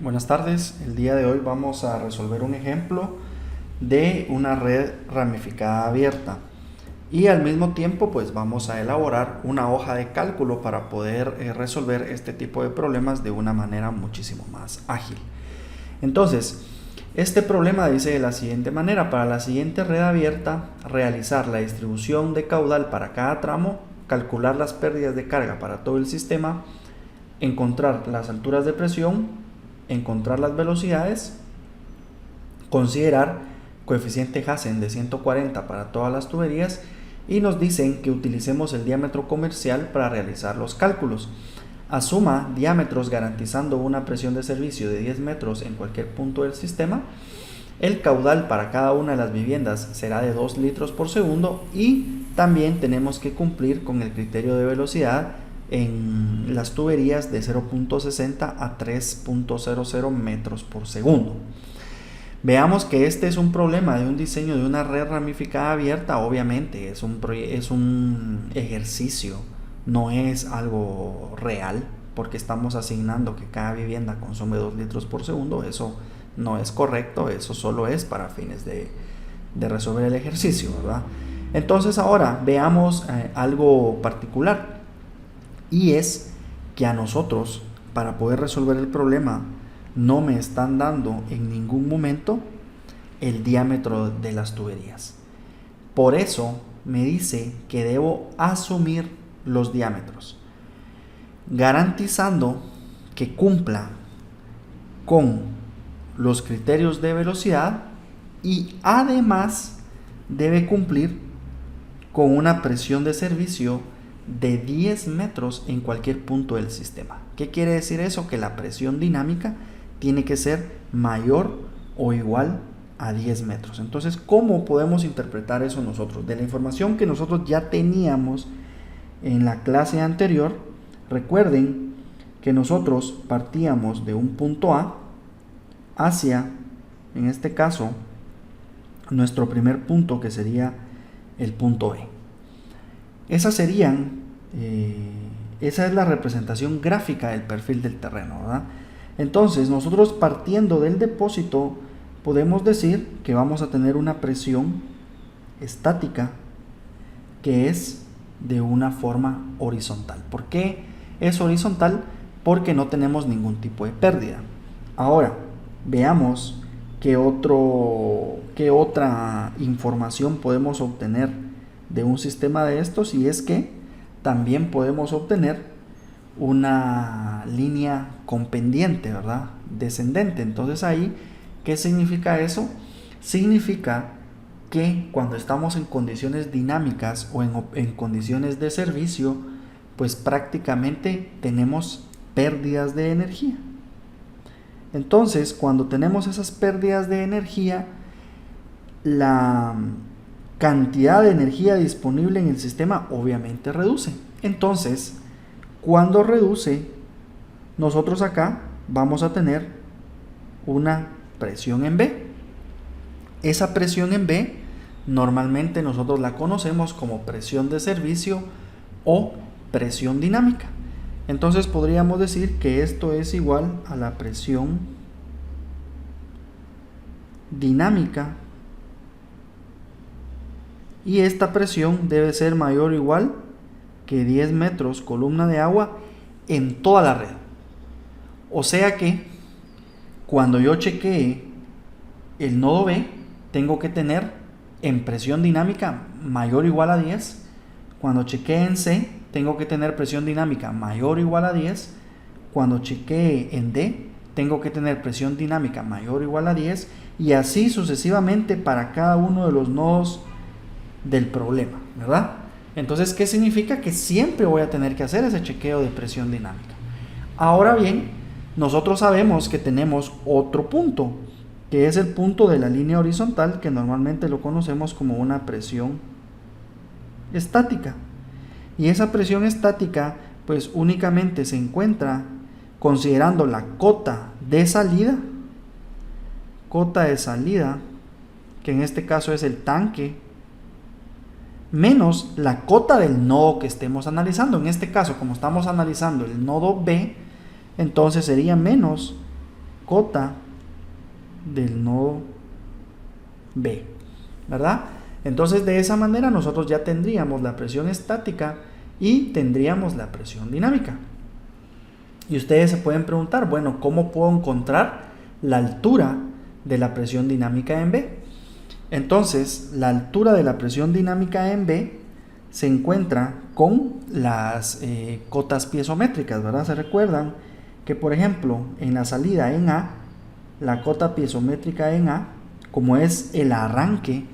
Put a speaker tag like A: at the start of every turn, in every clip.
A: Buenas tardes, el día de hoy vamos a resolver un ejemplo de una red ramificada abierta y al mismo tiempo pues vamos a elaborar una hoja de cálculo para poder resolver este tipo de problemas de una manera muchísimo más ágil. Entonces, este problema dice de la siguiente manera: para la siguiente red abierta, realizar la distribución de caudal para cada tramo, calcular las pérdidas de carga para todo el sistema, encontrar las alturas de presión, encontrar las velocidades, considerar coeficiente Hassen de 140 para todas las tuberías y nos dicen que utilicemos el diámetro comercial para realizar los cálculos. Asuma diámetros garantizando una presión de servicio de 10 metros en cualquier punto del sistema. El caudal para cada una de las viviendas será de 2 litros por segundo y también tenemos que cumplir con el criterio de velocidad en las tuberías de 0.60 a 3.00 metros por segundo. Veamos que este es un problema de un diseño de una red ramificada abierta. Obviamente es un ejercicio, no es algo real, porque estamos asignando que cada vivienda consume 2 litros por segundo. Eso no es correcto, eso solo es para fines de resolver el ejercicio, ¿verdad? Entonces ahora veamos algo particular, y es que a nosotros, para poder resolver el problema, no me están dando en ningún momento el diámetro de las tuberías. Por eso me dice que debo asumir los diámetros, garantizando que cumpla con los criterios de velocidad y además debe cumplir con una presión de servicio de 10 metros en cualquier punto del sistema. ¿Qué quiere decir eso? Que la presión dinámica tiene que ser mayor o igual a 10 metros. Entonces, ¿cómo podemos interpretar eso nosotros? De la información que nosotros ya teníamos en la clase anterior, recuerden que nosotros partíamos de un punto A hacia, en este caso, nuestro primer punto, que sería el punto B. Esa es la representación gráfica del perfil del terreno, ¿verdad? Entonces, nosotros partiendo del depósito, podemos decir que vamos a tener una presión estática que es de una forma horizontal. ¿Por qué es horizontal? Porque no tenemos ningún tipo de pérdida. Ahora, veamos qué otra información podemos obtener de un sistema de estos, y es que también podemos obtener una línea con pendiente, ¿verdad? Descendente. Entonces ahí, ¿qué significa eso? Significa que cuando estamos en condiciones dinámicas o en condiciones de servicio, pues prácticamente tenemos pérdidas de energía. Entonces, cuando tenemos esas pérdidas de energía, la cantidad de energía disponible en el sistema obviamente reduce. Entonces, cuando reduce, nosotros acá vamos a tener una presión en B. Esa presión en B normalmente nosotros la conocemos como presión de servicio o presión dinámica. Entonces podríamos decir que esto es igual a la presión dinámica, y esta presión debe ser mayor o igual que 10 metros columna de agua en toda la red. O sea que cuando yo chequee el nodo B, tengo que tener en presión dinámica mayor o igual a 10. Cuando chequee en C, tengo que tener presión dinámica mayor o igual a 10. Cuando chequee en D, tengo que tener presión dinámica mayor o igual a 10. Y así sucesivamente para cada uno de los nodos del problema, ¿verdad? Entonces, ¿qué significa? Que siempre voy a tener que hacer ese chequeo de presión dinámica. Ahora bien, nosotros sabemos que tenemos otro punto, que es el punto de la línea horizontal, que normalmente lo conocemos como una presión estática. Y esa presión estática pues únicamente se encuentra considerando la cota de salida, que en este caso es el tanque, menos la cota del nodo que estemos analizando. En este caso, como estamos analizando el nodo B, entonces sería menos cota del nodo B, ¿verdad? Entonces de esa manera nosotros ya tendríamos la presión estática y tendríamos la presión dinámica. Y ustedes se pueden preguntar, bueno, ¿cómo puedo encontrar la altura de la presión dinámica en B? Entonces, la altura de la presión dinámica en B se encuentra con las cotas piezométricas, ¿verdad? Se recuerdan que, por ejemplo, en la salida en A, la cota piezométrica en A, como es el arranque,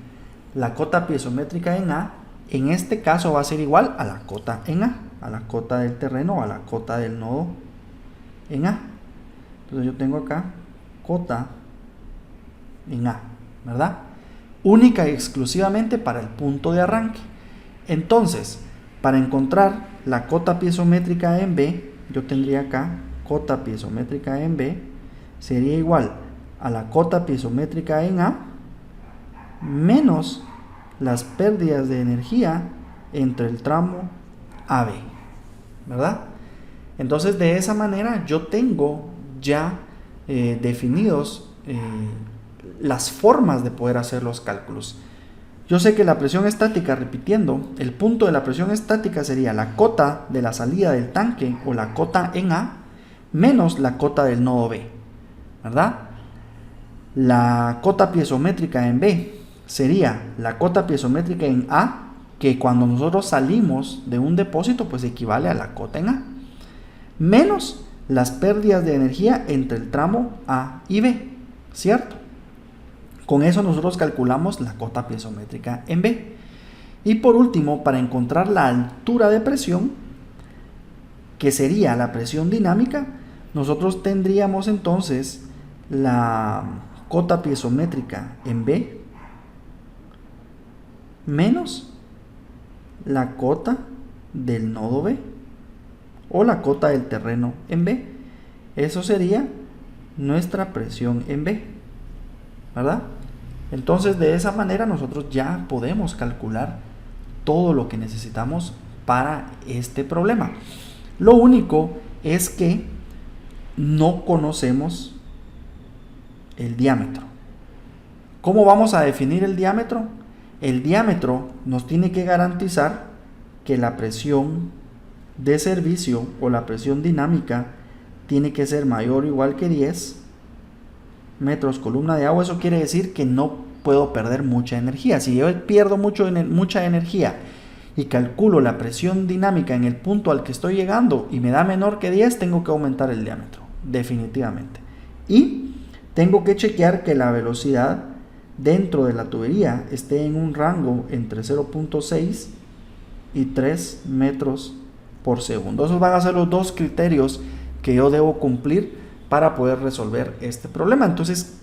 A: la cota piezométrica en A, en este caso va a ser igual a la cota en A, a la cota del terreno, a la cota del nodo en A. Entonces yo tengo acá cota en A, ¿verdad? Única y exclusivamente para el punto de arranque. Entonces, para encontrar la cota piezométrica en B, yo tendría acá cota piezométrica en B sería igual a la cota piezométrica en A menos las pérdidas de energía entre el tramo AB, ¿verdad? Entonces de esa manera yo tengo ya definidos las formas de poder hacer los cálculos. Yo sé que la presión estática, repitiendo, el punto de la presión estática sería la cota de la salida del tanque o la cota en A menos la cota del nodo B, ¿verdad? La cota piezométrica en B sería la cota piezométrica en A, que cuando nosotros salimos de un depósito pues equivale a la cota en A, menos las pérdidas de energía entre el tramo A y B, ¿cierto? Con eso nosotros calculamos la cota piezométrica en B. Y por último, para encontrar la altura de presión, que sería la presión dinámica, nosotros tendríamos entonces la cota piezométrica en B menos la cota del nodo B o la cota del terreno en B. Eso sería nuestra presión en B, ¿verdad? Entonces de esa manera nosotros ya podemos calcular todo lo que necesitamos para este problema. Lo único es que no conocemos el diámetro. ¿Cómo vamos a definir el diámetro? El diámetro nos tiene que garantizar que la presión de servicio o la presión dinámica tiene que ser mayor o igual que 10 metros columna de agua. Eso quiere decir que no puedo perder mucha energía. Si yo pierdo mucha energía y calculo la presión dinámica en el punto al que estoy llegando y me da menor que 10, tengo que aumentar el diámetro, definitivamente. Y tengo que chequear que la velocidad dentro de la tubería esté en un rango entre 0.6 y 3 metros por segundo. Esos van a ser los dos criterios que yo debo cumplir para poder resolver este problema. Entonces,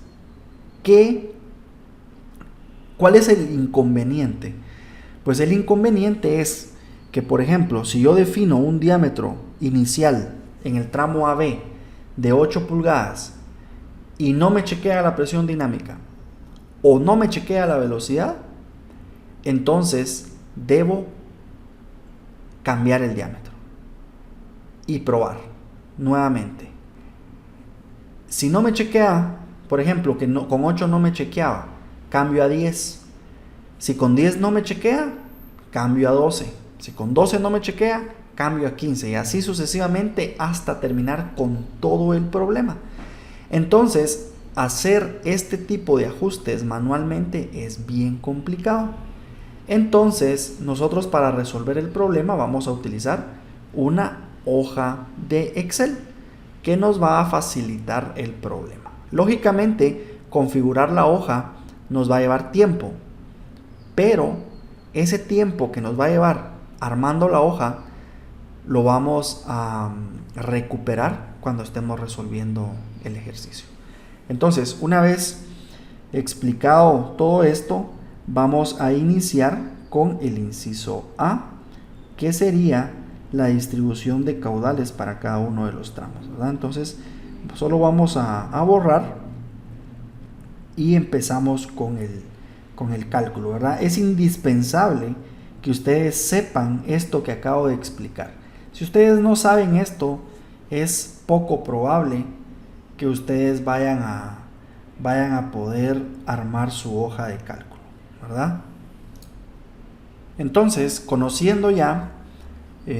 A: ¿cuál es el inconveniente? Pues el inconveniente es que, por ejemplo, si yo defino un diámetro inicial en el tramo AB de 8 pulgadas y no me chequea la presión dinámica o no me chequea la velocidad, entonces debo cambiar el diámetro y probar nuevamente. Si no me chequea, por ejemplo, que no, con 8 no me chequeaba, cambio a 10. Si con 10 no me chequea, cambio a 12. Si con 12 no me chequea, cambio a 15. Y así sucesivamente hasta terminar con todo el problema. Entonces, hacer este tipo de ajustes manualmente es bien complicado. Entonces, nosotros para resolver el problema vamos a utilizar una hoja de Excel que nos va a facilitar el problema. Lógicamente, configurar la hoja nos va a llevar tiempo, pero ese tiempo que nos va a llevar armando la hoja lo vamos a recuperar cuando estemos resolviendo el ejercicio. Entonces, una vez explicado todo esto, vamos a iniciar con el inciso A, que sería la distribución de caudales para cada uno de los tramos, ¿verdad? Entonces, solo vamos a borrar y empezamos con el cálculo, ¿verdad? Es indispensable que ustedes sepan esto que acabo de explicar. Si ustedes no saben esto, es poco probable que ustedes vayan a poder armar su hoja de cálculo, ¿verdad? Entonces, conociendo ya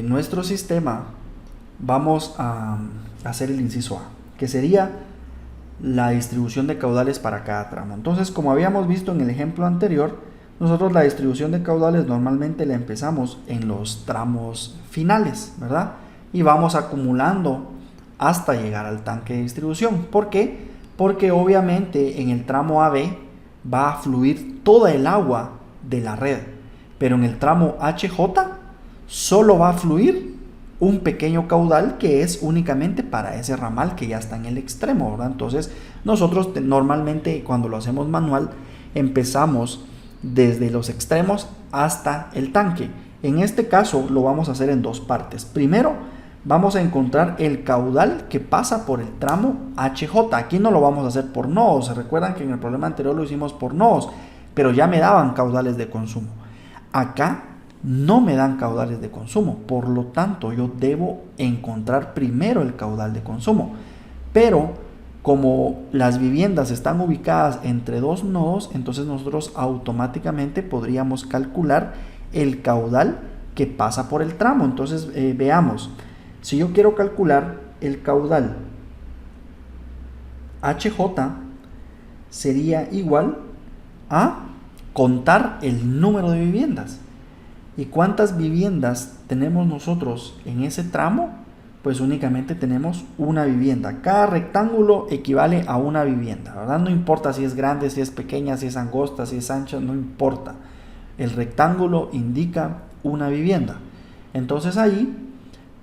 A: nuestro sistema, vamos a hacer el inciso A, que sería la distribución de caudales para cada tramo. Entonces, como habíamos visto en el ejemplo anterior, nosotros la distribución de caudales normalmente la empezamos en los tramos finales, ¿verdad? Y vamos acumulando hasta llegar al tanque de distribución. ¿Por qué? Porque obviamente en el tramo AB va a fluir toda el agua de la red, pero en el tramo HJ solo va a fluir un pequeño caudal que es únicamente para ese ramal que ya está en el extremo, ¿verdad? Entonces nosotros normalmente cuando lo hacemos manual empezamos desde los extremos hasta el tanque. En este caso lo vamos a hacer en dos partes. Primero vamos a encontrar el caudal que pasa por el tramo HJ. Aquí no lo vamos a hacer por nodos. Se recuerdan que en el problema anterior lo hicimos por nodos, pero ya me daban caudales de consumo. Acá no me dan caudales de consumo, por lo tanto yo debo encontrar primero el caudal de consumo. Pero como las viviendas están ubicadas entre dos nodos, entonces nosotros automáticamente podríamos calcular el caudal que pasa por el tramo. Entonces veamos, si yo quiero calcular el caudal HJ, sería igual a contar el número de viviendas. ¿Y cuántas viviendas tenemos nosotros en ese tramo? Pues únicamente tenemos una vivienda. Cada rectángulo equivale a una vivienda, ¿verdad? No importa si es grande, si es pequeña, si es angosta, si es ancha, no importa. El rectángulo indica una vivienda. Entonces ahí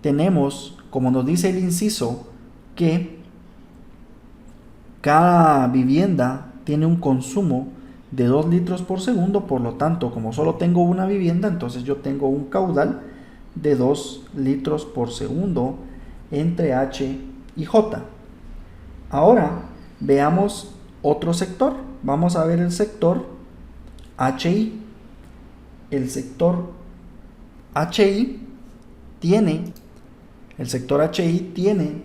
A: tenemos, como nos dice el inciso, que cada vivienda tiene un consumo de 2 litros por segundo. Por lo tanto, como solo tengo una vivienda, entonces yo tengo un caudal de 2 litros por segundo entre H y J. Ahora veamos otro sector. Vamos a ver el sector HI. El sector HI tiene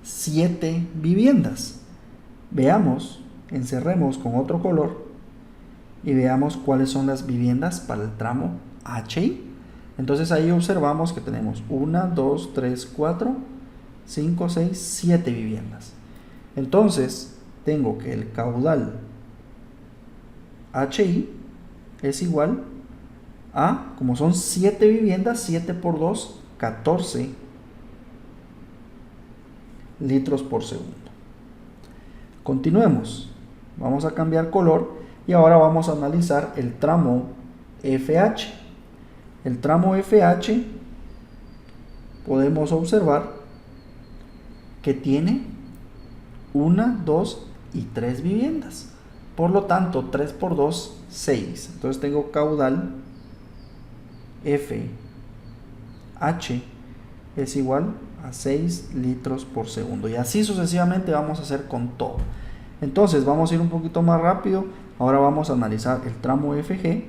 A: 7 viviendas. Veamos, encerremos con otro color y veamos cuáles son las viviendas para el tramo HI. Entonces ahí observamos que tenemos 1, 2, 3, 4, 5, 6, 7 viviendas. Entonces tengo que el caudal HI es igual a, como son 7 viviendas, 7 por 2, 14 litros por segundo. Continuemos. Vamos a cambiar color y ahora vamos a analizar el tramo FH. El tramo FH podemos observar que tiene 1, 2 y 3 viviendas. Por lo tanto, 3 por 2, 6. Entonces tengo caudal FH es igual a 6 litros por segundo. Y así sucesivamente vamos a hacer con todo. Entonces vamos a ir un poquito más rápido. Ahora vamos a analizar el tramo FG.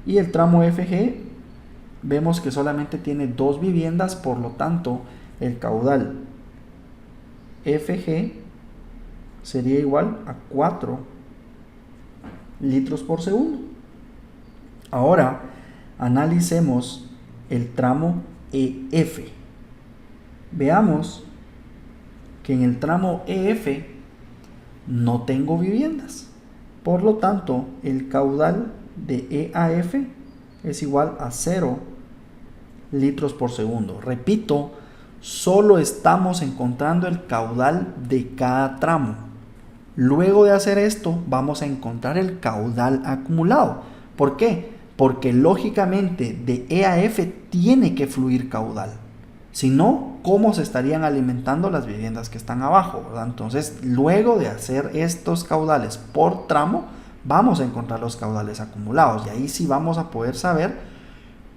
A: Y el tramo FG vemos que solamente tiene 2 viviendas. Por lo tanto, el caudal FG sería igual a 4 litros por segundo. Ahora analicemos el tramo EF. Veamos que en el tramo EF no tengo viviendas. Por lo tanto, el caudal de EAF es igual a 0 litros por segundo. Repito, solo estamos encontrando el caudal de cada tramo. Luego de hacer esto, vamos a encontrar el caudal acumulado. ¿Por qué? Porque lógicamente de EAF tiene que fluir caudal. Si no, ¿cómo se estarían alimentando las viviendas que están abajo, ¿verdad? Entonces, luego de hacer estos caudales por tramo, vamos a encontrar los caudales acumulados. Y ahí sí vamos a poder saber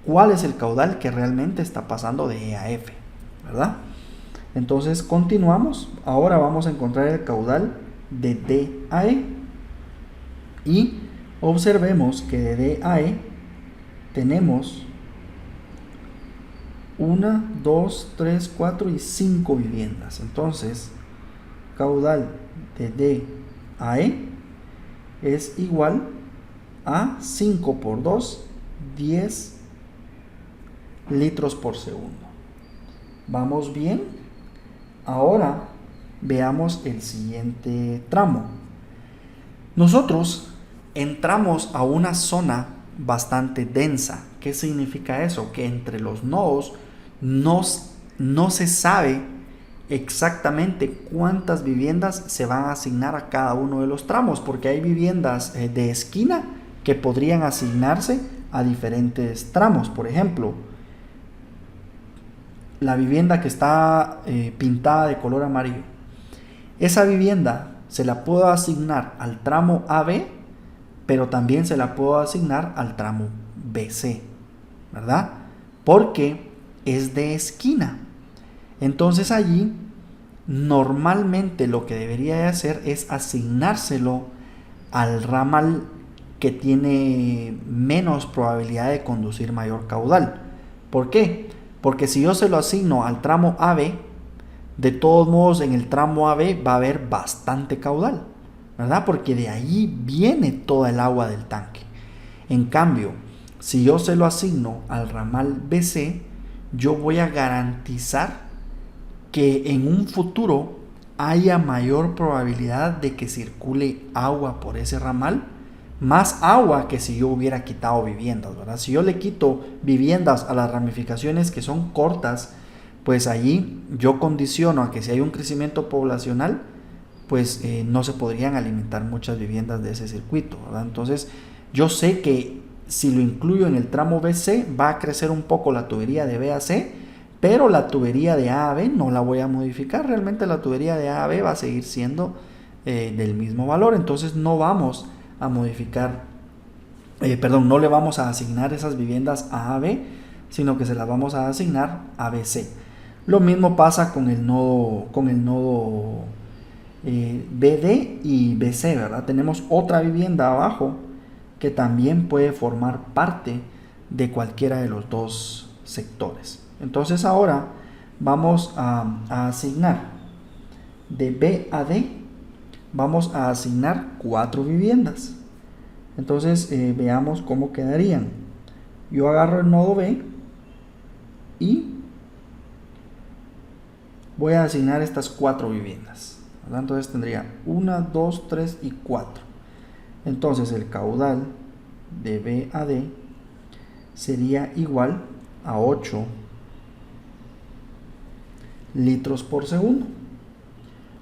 A: cuál es el caudal que realmente está pasando de EAF, ¿verdad? Entonces, continuamos. Ahora vamos a encontrar el caudal de DAE. Y observemos que de DAE tenemos 1, 2, 3, 4 y 5 viviendas. Entonces, caudal de D a E es igual a 5 por 2, 10 litros por segundo. ¿Vamos bien? Ahora veamos el siguiente tramo. Nosotros entramos a una zona bastante densa. ¿Qué significa eso? Que entre los nodos no se sabe exactamente cuántas viviendas se van a asignar a cada uno de los tramos, porque hay viviendas de esquina que podrían asignarse a diferentes tramos. Por ejemplo, la vivienda que está pintada de color amarillo, esa vivienda se la puedo asignar al tramo AB, pero también se la puedo asignar al tramo BC, ¿verdad? Porque es de esquina. Entonces allí normalmente lo que debería de hacer es asignárselo al ramal que tiene menos probabilidad de conducir mayor caudal. ¿Por qué? Porque si yo se lo asigno al tramo AB, de todos modos en el tramo AB va a haber bastante caudal, ¿verdad? Porque de ahí viene toda el agua del tanque. En cambio, si yo se lo asigno al ramal BC, yo voy a garantizar que en un futuro haya mayor probabilidad de que circule agua por ese ramal, más agua que si yo hubiera quitado viviendas, ¿verdad? Si yo le quito viviendas a las ramificaciones que son cortas, pues allí yo condiciono a que si hay un crecimiento poblacional, pues no se podrían alimentar muchas viviendas de ese circuito, ¿verdad? Entonces yo sé que si lo incluyo en el tramo BC va a crecer un poco la tubería de B a C, pero la tubería de A a B no la voy a modificar. Realmente la tubería de A a B va a seguir siendo del mismo valor. Entonces no vamos a modificar, no le vamos a asignar esas viviendas a A a B, sino que se las vamos a asignar a BC. Lo mismo pasa con el nodo BD y BC, ¿verdad? Tenemos otra vivienda abajo que también puede formar parte de cualquiera de los dos sectores. Entonces ahora vamos a asignar de B a D, vamos a asignar 4 viviendas. Entonces veamos cómo quedarían. Yo agarro el nodo B y voy a asignar estas 4 viviendas, ¿verdad? Entonces tendría 1, 2, 3 y 4. Entonces el caudal de B a D sería igual a 8 litros por segundo.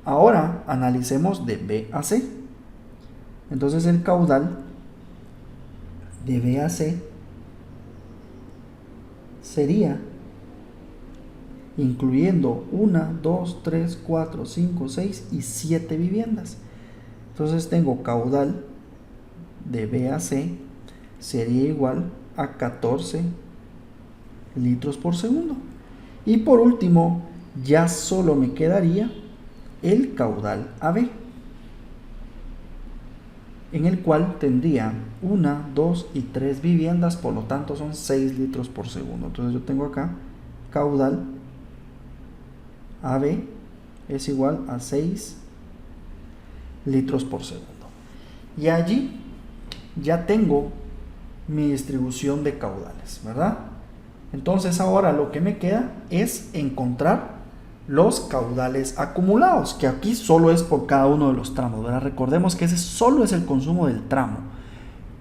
A: Ahora analicemos de B a C. Entonces el caudal de B a C sería, incluyendo 1, 2, 3, 4, 5, 6 y 7 viviendas. Entonces tengo caudal de B a C sería igual a 14 litros por segundo. Y por último, ya solo me quedaría el caudal AB, en el cual tendría 1, 2 y 3 viviendas, por lo tanto son 6 litros por segundo. Entonces yo tengo acá caudal AB es igual a 6 litros por segundo. Y allí ya tengo mi distribución de caudales, ¿verdad? Entonces ahora lo que me queda es encontrar los caudales acumulados, que aquí solo es por cada uno de los tramos, ¿verdad? Recordemos que ese solo es el consumo del tramo,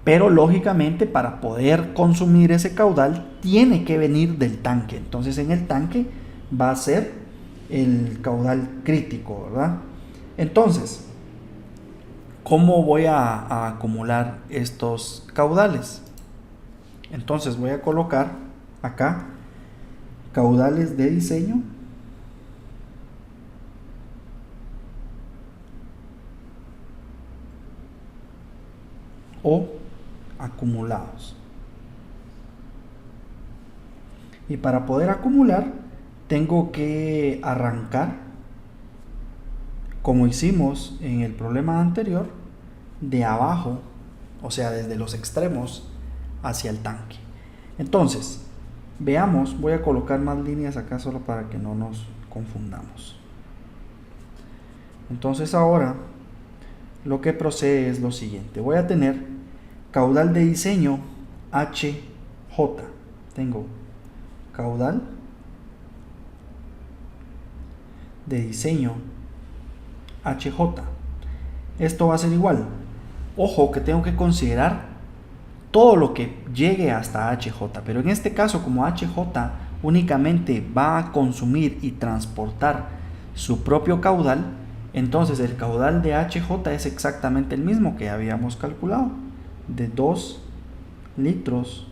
A: pero lógicamente para poder consumir ese caudal tiene que venir del tanque. Entonces en el tanque va a ser el caudal crítico, ¿verdad? Entonces, ¿cómo voy a acumular estos caudales? Entonces voy a colocar acá caudales de diseño o acumulados. Y para poder acumular tengo que arrancar, como hicimos en el problema anterior, de abajo, o sea, desde los extremos hacia el tanque. Entonces, veamos, voy a colocar más líneas acá solo para que no nos confundamos. Entonces ahora lo que procede es lo siguiente. Voy a tener caudal de diseño HJ. Tengo caudal de diseño HJ. Esto va a ser igual. Ojo que tengo que considerar todo lo que llegue hasta HJ, pero en este caso, como HJ únicamente va a consumir y transportar su propio caudal, entonces el caudal de HJ es exactamente el mismo que habíamos calculado, de 2 litros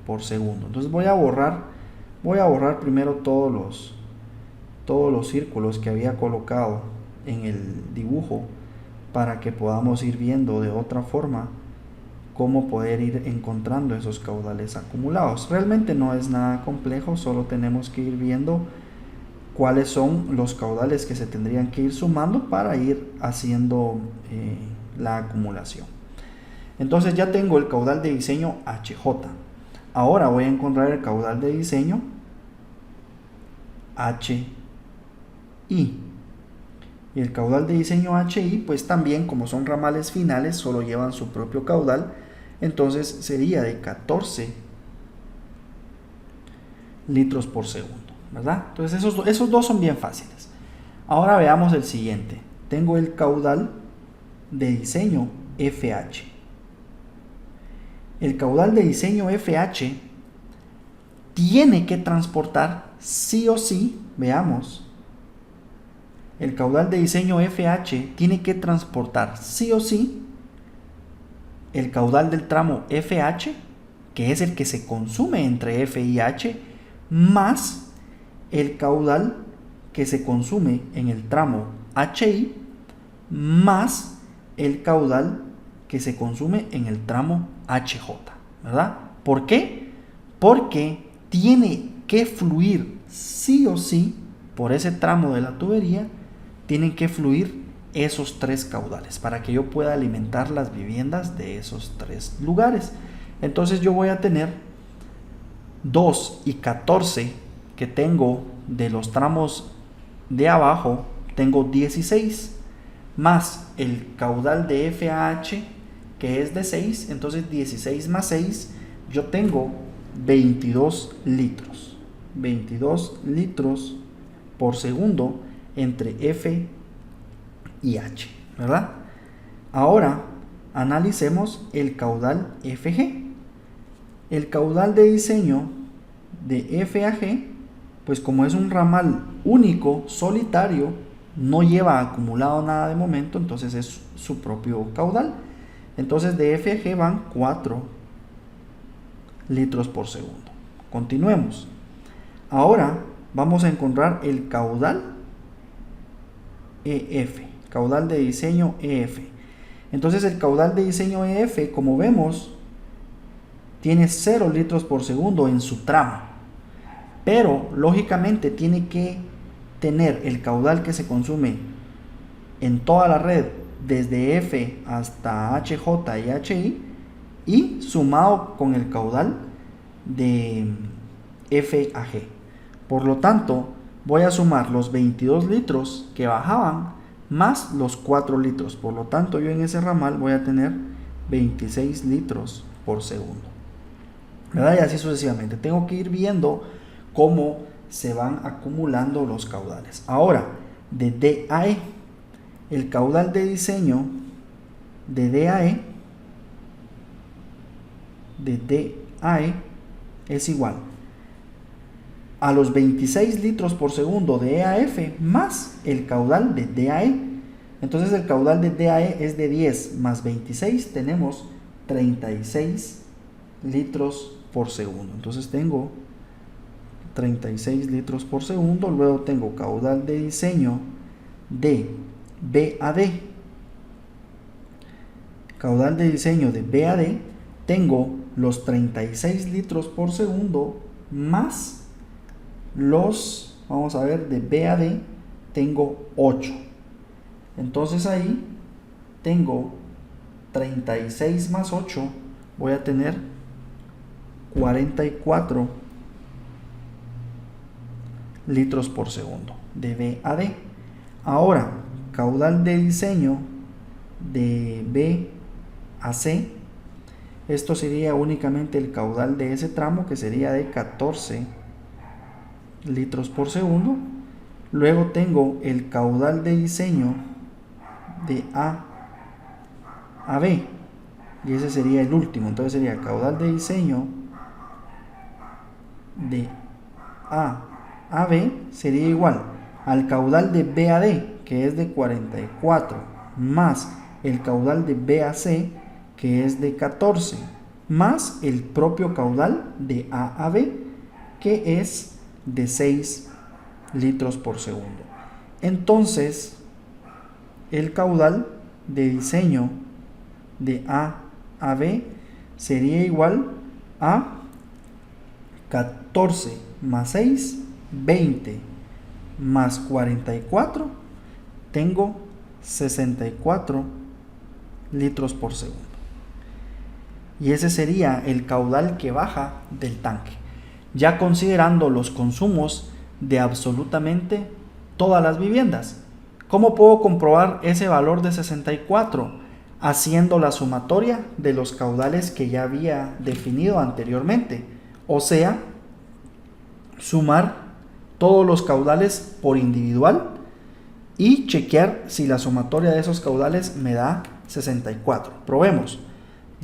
A: por segundo. Entonces voy a borrar primero todos los círculos que había colocado en el dibujo, para que podamos ir viendo de otra forma cómo poder ir encontrando esos caudales acumulados. Realmente no es nada complejo, solo tenemos que ir viendo cuáles son los caudales que se tendrían que ir sumando para ir haciendo la acumulación. Entonces ya tengo el caudal de diseño HJ. Ahora voy a encontrar el caudal de diseño HI. Y el caudal de diseño HI, pues también, como son ramales finales, solo llevan su propio caudal. Entonces sería de 14 litros por segundo, ¿verdad? Entonces esos dos son bien fáciles. Ahora veamos el siguiente. Tengo el caudal de diseño FH. El caudal de diseño FH tiene que transportar sí o sí, veamos, el caudal de diseño FH tiene que transportar sí o sí el caudal del tramo FH, que es el que se consume entre F y H, más el caudal que se consume en el tramo HI, más el caudal que se consume en el tramo HJ, ¿verdad? ¿Por qué? Porque tiene que fluir sí o sí por ese tramo de la tubería, tienen que fluir esos tres caudales para que yo pueda alimentar las viviendas de esos tres lugares. Entonces yo voy a tener 2 y 14 que tengo de los tramos de abajo, tengo 16, más el caudal de FH que es de 6, entonces 16 más 6, yo tengo 22 litros. 22 litros por segundo entre F y H, ¿verdad? Ahora analicemos el caudal FG. El caudal de diseño de F a G, pues como es un ramal único, solitario, no lleva acumulado nada de momento, entonces es su propio caudal. Entonces de F a G van 4 litros por segundo. Continuemos. Ahora vamos a encontrar el caudal EF, caudal de diseño EF. Entonces el caudal de diseño EF, como vemos, tiene 0 litros por segundo en su tramo, pero lógicamente tiene que tener el caudal que se consume en toda la red desde F hasta HJ y HI, y sumado con el caudal de F a G. Por lo tanto, voy a sumar los 22 litros que bajaban más los 4 litros. Por lo tanto, yo en ese ramal voy a tener 26 litros por segundo, ¿verdad? Y así sucesivamente. Tengo que ir viendo cómo se van acumulando los caudales. Ahora, de DAE, el caudal de diseño de DAE es igual a los 26 litros por segundo de EAF más el caudal de DAE. Entonces el caudal de DAE es de 10 más 26, tenemos 36 litros por segundo. Entonces tengo 36 litros por segundo. Luego tengo caudal de diseño de BAD. Caudal de diseño de BAD, tengo los 36 litros por segundo más los, vamos a ver, de BAD tengo 8. Entonces ahí tengo 36 más 8, voy a tener 44 litros por segundo de BAD. Ahora, caudal de diseño de B a C, esto sería únicamente el caudal de ese tramo, que sería de 14 litros por segundo. Luego tengo el caudal de diseño de A a B, y ese sería el último. Entonces sería el caudal de diseño de A a B sería igual al caudal de B a D, que es de 44, más el caudal de B a C, que es de 14, más el propio caudal de A a B, que es de 6 litros por segundo. Entonces, el caudal de diseño de A a B sería igual a 14 más 6, 20, más 44, tengo 64 litros por segundo. Y ese sería el caudal que baja del tanque, ya considerando los consumos de absolutamente todas las viviendas. ¿Cómo puedo comprobar ese valor de 64? Haciendo la sumatoria de los caudales que ya había definido anteriormente, o sea, sumar todos los caudales por individual y chequear si la sumatoria de esos caudales me da 64. Probemos.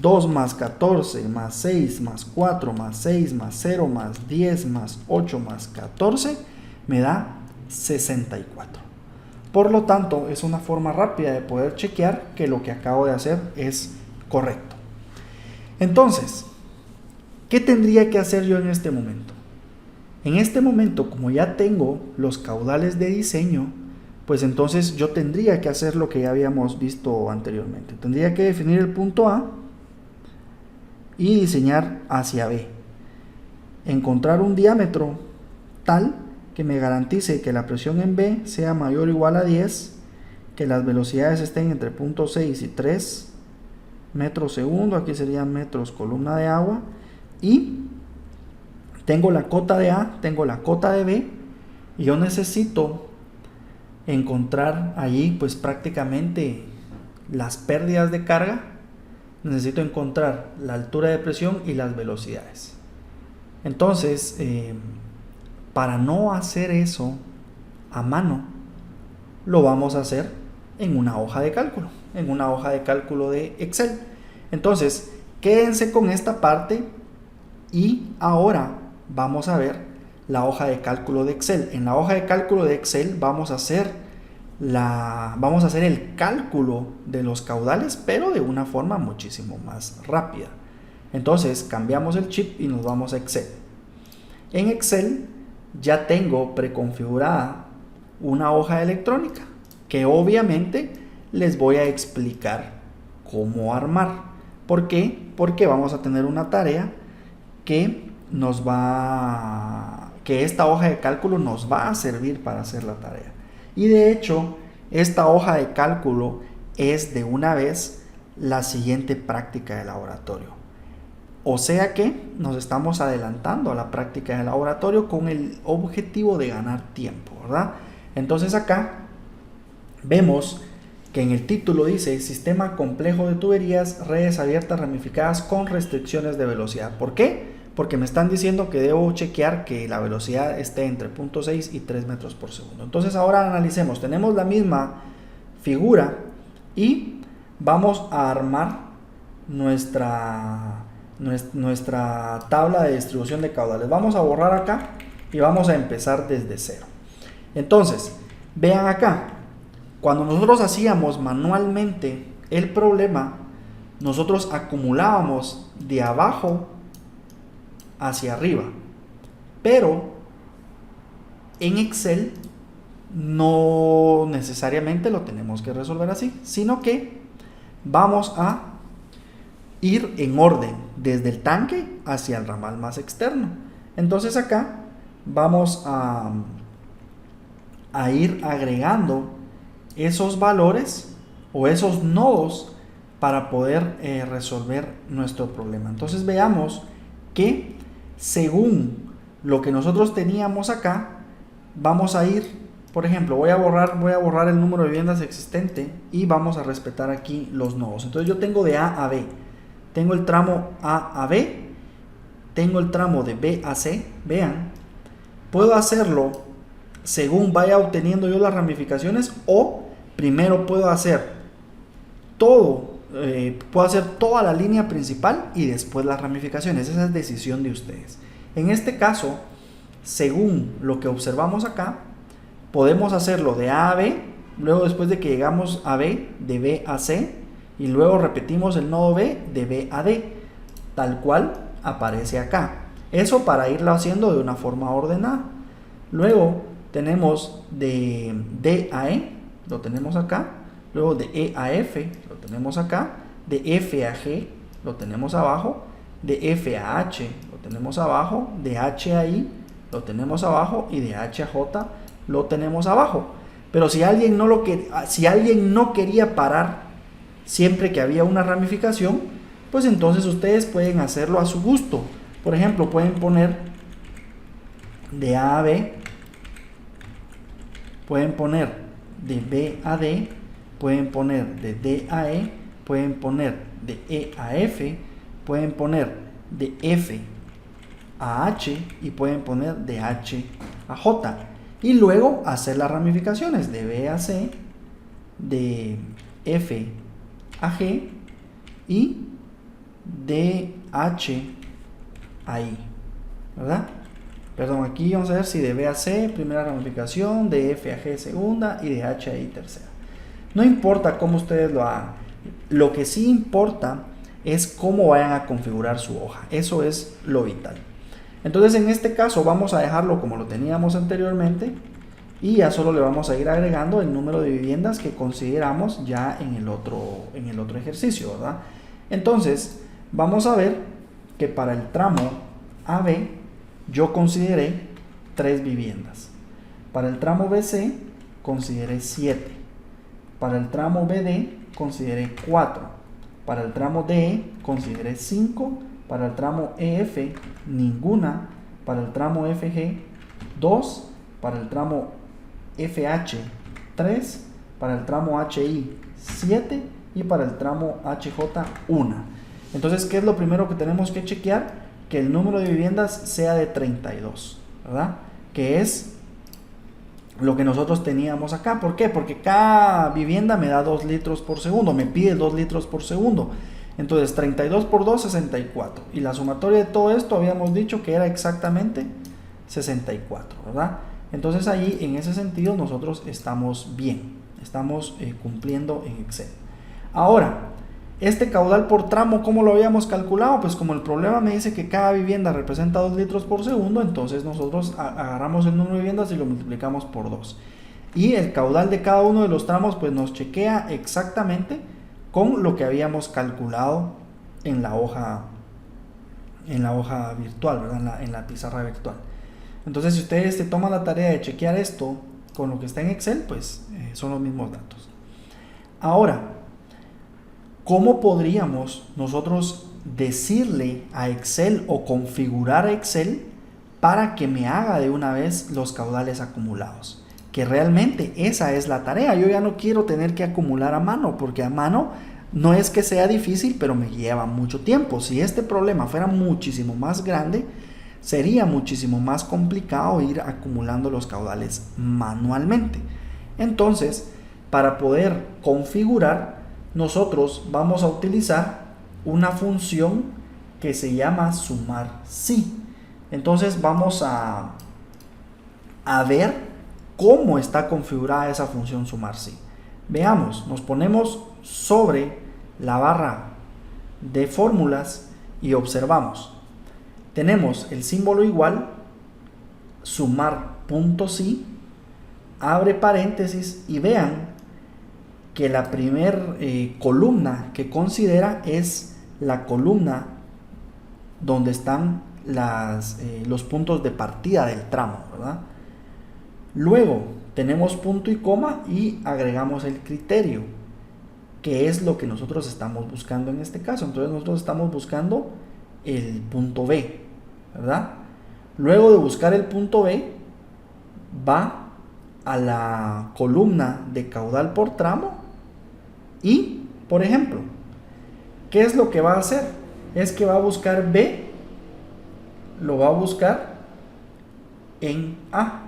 A: 2 más 14 más 6 más 4 más 6 más 0 más 10 más 8 más 14 me da 64. Por lo tanto, es una forma rápida de poder chequear que lo que acabo de hacer es correcto. Entonces, ¿qué tendría que hacer yo en este momento? En este momento, como ya tengo los caudales de diseño, pues entonces yo tendría que hacer lo que ya habíamos visto anteriormente. Tendría que definir el punto A y diseñar hacia B. Encontrar un diámetro tal que me garantice que la presión en B sea mayor o igual a 10, que las velocidades estén entre 0.6 y 3 metros segundo, aquí serían metros columna de agua, y tengo la cota de A, tengo la cota de B, y yo necesito encontrar allí pues prácticamente las pérdidas de carga. Necesito encontrar la altura de presión y las velocidades. Entonces, para no hacer eso a mano, lo vamos a hacer en una hoja de cálculo, en una hoja de cálculo de Excel. Entonces, quédense con esta parte y ahora vamos a ver la hoja de cálculo de Excel. En la hoja de cálculo de Excel vamos a hacer el cálculo de los caudales, pero de una forma muchísimo más rápida. Entonces cambiamos el chip y nos vamos a Excel. En Excel ya tengo preconfigurada una hoja electrónica que obviamente les voy a explicar cómo armar. ¿Por qué? Porque vamos a tener una tarea que esta hoja de cálculo nos va a servir para hacer la tarea. Y de hecho, esta hoja de cálculo es de una vez la siguiente práctica de laboratorio. O sea que nos estamos adelantando a la práctica de laboratorio con el objetivo de ganar tiempo, ¿verdad? Entonces acá vemos que en el título dice Sistema complejo de tuberías, redes abiertas ramificadas con restricciones de velocidad. ¿Por qué? Porque me están diciendo que debo chequear que la velocidad esté entre 0.6 y 3 metros por segundo. Entonces ahora analicemos, tenemos la misma figura y vamos a armar nuestra tabla de distribución de caudales. Vamos a borrar acá y vamos a empezar desde cero. Entonces, vean acá, cuando nosotros hacíamos manualmente el problema, nosotros acumulábamos de abajo hacia arriba, pero en Excel no necesariamente lo tenemos que resolver así, sino que vamos a ir en orden desde el tanque hacia el ramal más externo. Entonces acá vamos a ir agregando esos valores o esos nodos para poder resolver nuestro problema. Entonces veamos que según lo que nosotros teníamos acá, vamos a ir por ejemplo, voy a borrar el número de viviendas existente y vamos a respetar aquí los nodos. Entonces yo tengo de A a B, tengo el tramo A a B, tengo el tramo de B a C, vean, puedo hacerlo según vaya obteniendo yo las ramificaciones, o primero puedo hacer toda la línea principal y después las ramificaciones. Esa es decisión de ustedes. En este caso, según lo que observamos acá, podemos hacerlo de A a B, luego después de que llegamos a B, de B a C, y luego repetimos el nodo B de B a D, tal cual aparece acá. Eso para irlo haciendo de una forma ordenada. Luego tenemos de D a E, lo tenemos acá, luego de E a F, lo tenemos acá, de F a G, lo tenemos abajo, de F a H, lo tenemos abajo, de H a I, lo tenemos abajo, y de H a J, lo tenemos abajo. Pero si alguien no quería parar siempre que había una ramificación, pues entonces ustedes pueden hacerlo a su gusto. Por ejemplo, pueden poner de A a B, pueden poner de B a D, pueden poner de D a E, pueden poner de E a F, pueden poner de F a H y pueden poner de H a J. Y luego hacer las ramificaciones de B a C, de F a G y de H a I, ¿verdad? Perdón, aquí vamos a ver si de B a C, primera ramificación, de F a G, segunda, y de H a I, tercera. No importa cómo ustedes lo hagan, lo que sí importa es cómo vayan a configurar su hoja. Eso es lo vital. Entonces en este caso vamos a dejarlo como lo teníamos anteriormente y ya solo le vamos a ir agregando el número de viviendas que consideramos ya en el otro ejercicio, ¿verdad? Entonces vamos a ver que para el tramo AB yo consideré 3 viviendas, para el tramo BC consideré 7, para el tramo BD consideré 4, para el tramo DE consideré 5, para el tramo EF ninguna, para el tramo FG 2, para el tramo FH 3, para el tramo HI 7 y para el tramo HJ 1. Entonces, ¿qué es lo primero que tenemos que chequear? Que el número de viviendas sea de 32, ¿verdad? Que es lo que nosotros teníamos acá. ¿Por qué? Porque cada vivienda me da 2 litros por segundo, me pide 2 litros por segundo. Entonces 32 por 2, 64. Y la sumatoria de todo esto habíamos dicho que era exactamente 64, ¿verdad? Entonces ahí en ese sentido nosotros estamos bien, estamos cumpliendo en Excel. Ahora, este caudal por tramo, ¿cómo lo habíamos calculado? Pues como el problema me dice que cada vivienda representa 2 litros por segundo, entonces nosotros agarramos el número de viviendas y lo multiplicamos por 2. Y el caudal de cada uno de los tramos pues nos chequea exactamente con lo que habíamos calculado en la hoja virtual, ¿verdad? En la pizarra virtual. Entonces, si ustedes se toman la tarea de chequear esto con lo que está en Excel, pues son los mismos datos. Ahora, ¿cómo podríamos nosotros decirle a Excel o configurar a Excel para que me haga de una vez los caudales acumulados? Que realmente esa es la tarea. Yo ya no quiero tener que acumular a mano, porque a mano no es que sea difícil, pero me lleva mucho tiempo. Si este problema fuera muchísimo más grande, sería muchísimo más complicado ir acumulando los caudales manualmente. Entonces, para poder configurar, nosotros vamos a utilizar una función que se llama sumar si. Entonces vamos a ver cómo está configurada esa función sumar si. Veamos, nos ponemos sobre la barra de fórmulas y observamos. Tenemos el símbolo igual, sumar punto si, abre paréntesis y vean que la primer columna que considera es la columna donde están los puntos de partida del tramo, ¿verdad? Luego tenemos punto y coma y agregamos el criterio, que es lo que nosotros estamos buscando en este caso. Entonces nosotros estamos buscando el punto B, ¿verdad? Luego de buscar el punto B, va a la columna de caudal por tramo y, por ejemplo, ¿qué es lo que va a hacer? Es que va a buscar B, lo va a buscar en A.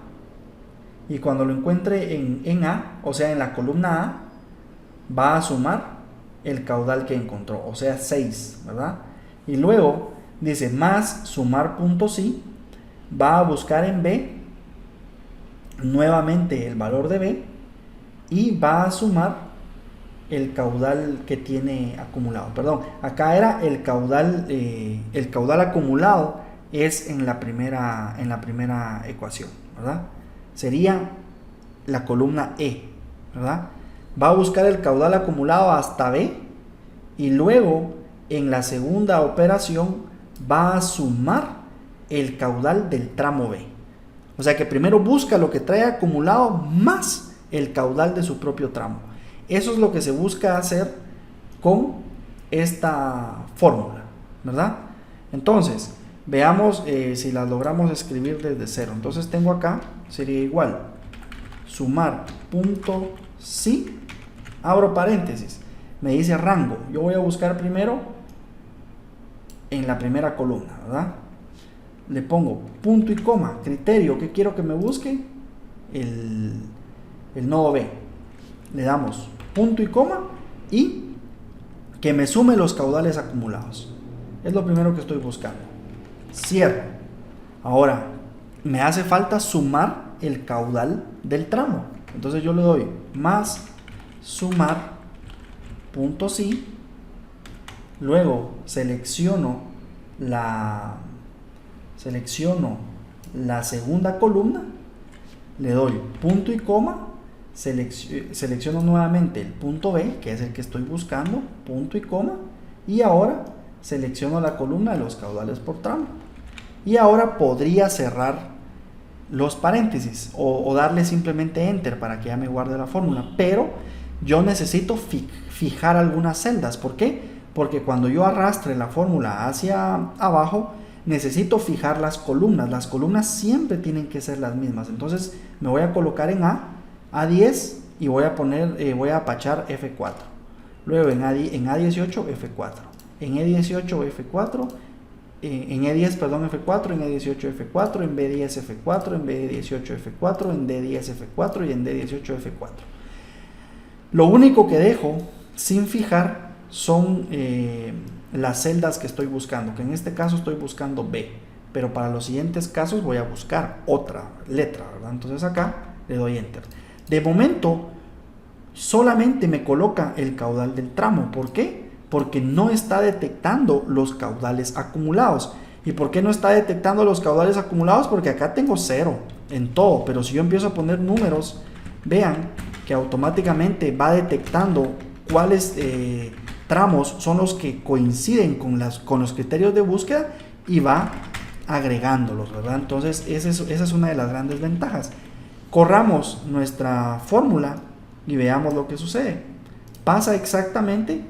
A: Y cuando lo encuentre en A, o sea en la columna A, va a sumar el caudal que encontró, o sea 6, ¿verdad? Y luego dice más sumar punto sí, va a buscar en B nuevamente el valor de B y va a sumar el caudal que tiene acumulado. Perdón, acá era el caudal acumulado es en la primera ecuación, ¿verdad? Sería la columna E, ¿verdad? Va a buscar el caudal acumulado hasta B y luego en la segunda operación va a sumar el caudal del tramo B. O sea que primero busca lo que trae acumulado más el caudal de su propio tramo. Eso es lo que se busca hacer con esta fórmula, ¿verdad? Entonces, veamos si las logramos escribir desde cero. Entonces tengo acá, sería igual, sumar punto sí, abro paréntesis, me dice rango. Yo voy a buscar primero en la primera columna, ¿verdad? Le pongo punto y coma, criterio, ¿qué quiero que me busque? El nodo B. Le damos punto y coma y que me sume los caudales acumulados. Es lo primero que estoy buscando. Cierro. Ahora, me hace falta sumar el caudal del tramo. Entonces yo le doy más sumar punto sí. Luego selecciono la segunda columna, le doy punto y coma, selecciono nuevamente el punto B, que es el que estoy buscando, punto y coma, y ahora selecciono la columna de los caudales por tramo. Y ahora podría cerrar los paréntesis o darle simplemente enter para que ya me guarde la fórmula, pero yo necesito fijar algunas celdas. ¿Por qué? Porque cuando yo arrastre la fórmula hacia abajo, necesito fijar las columnas. Las columnas siempre tienen que ser las mismas. Entonces me voy a colocar en A10 y voy a apachar F4. Luego en A18 F4. En E18 F4. En E10 perdón F4, en E18 F4, en B10 F4, en B18 F4, en D10 F4 y en D18 F4. Lo único que dejo sin fijar son las celdas que estoy buscando, que en este caso estoy buscando B, pero para los siguientes casos voy a buscar otra letra, ¿verdad? Entonces acá le doy enter. De momento solamente me coloca el caudal del tramo. ¿Por qué? Porque no está detectando los caudales acumulados. ¿Y por qué no está detectando los caudales acumulados? Porque acá tengo 0 en todo, pero si yo empiezo a poner números, vean que automáticamente va detectando cuáles tramos son los que coinciden con los criterios de búsqueda y va agregándolos, ¿verdad? Entonces esa es una de las grandes ventajas. Corramos nuestra fórmula y veamos lo que sucede. Pasa exactamente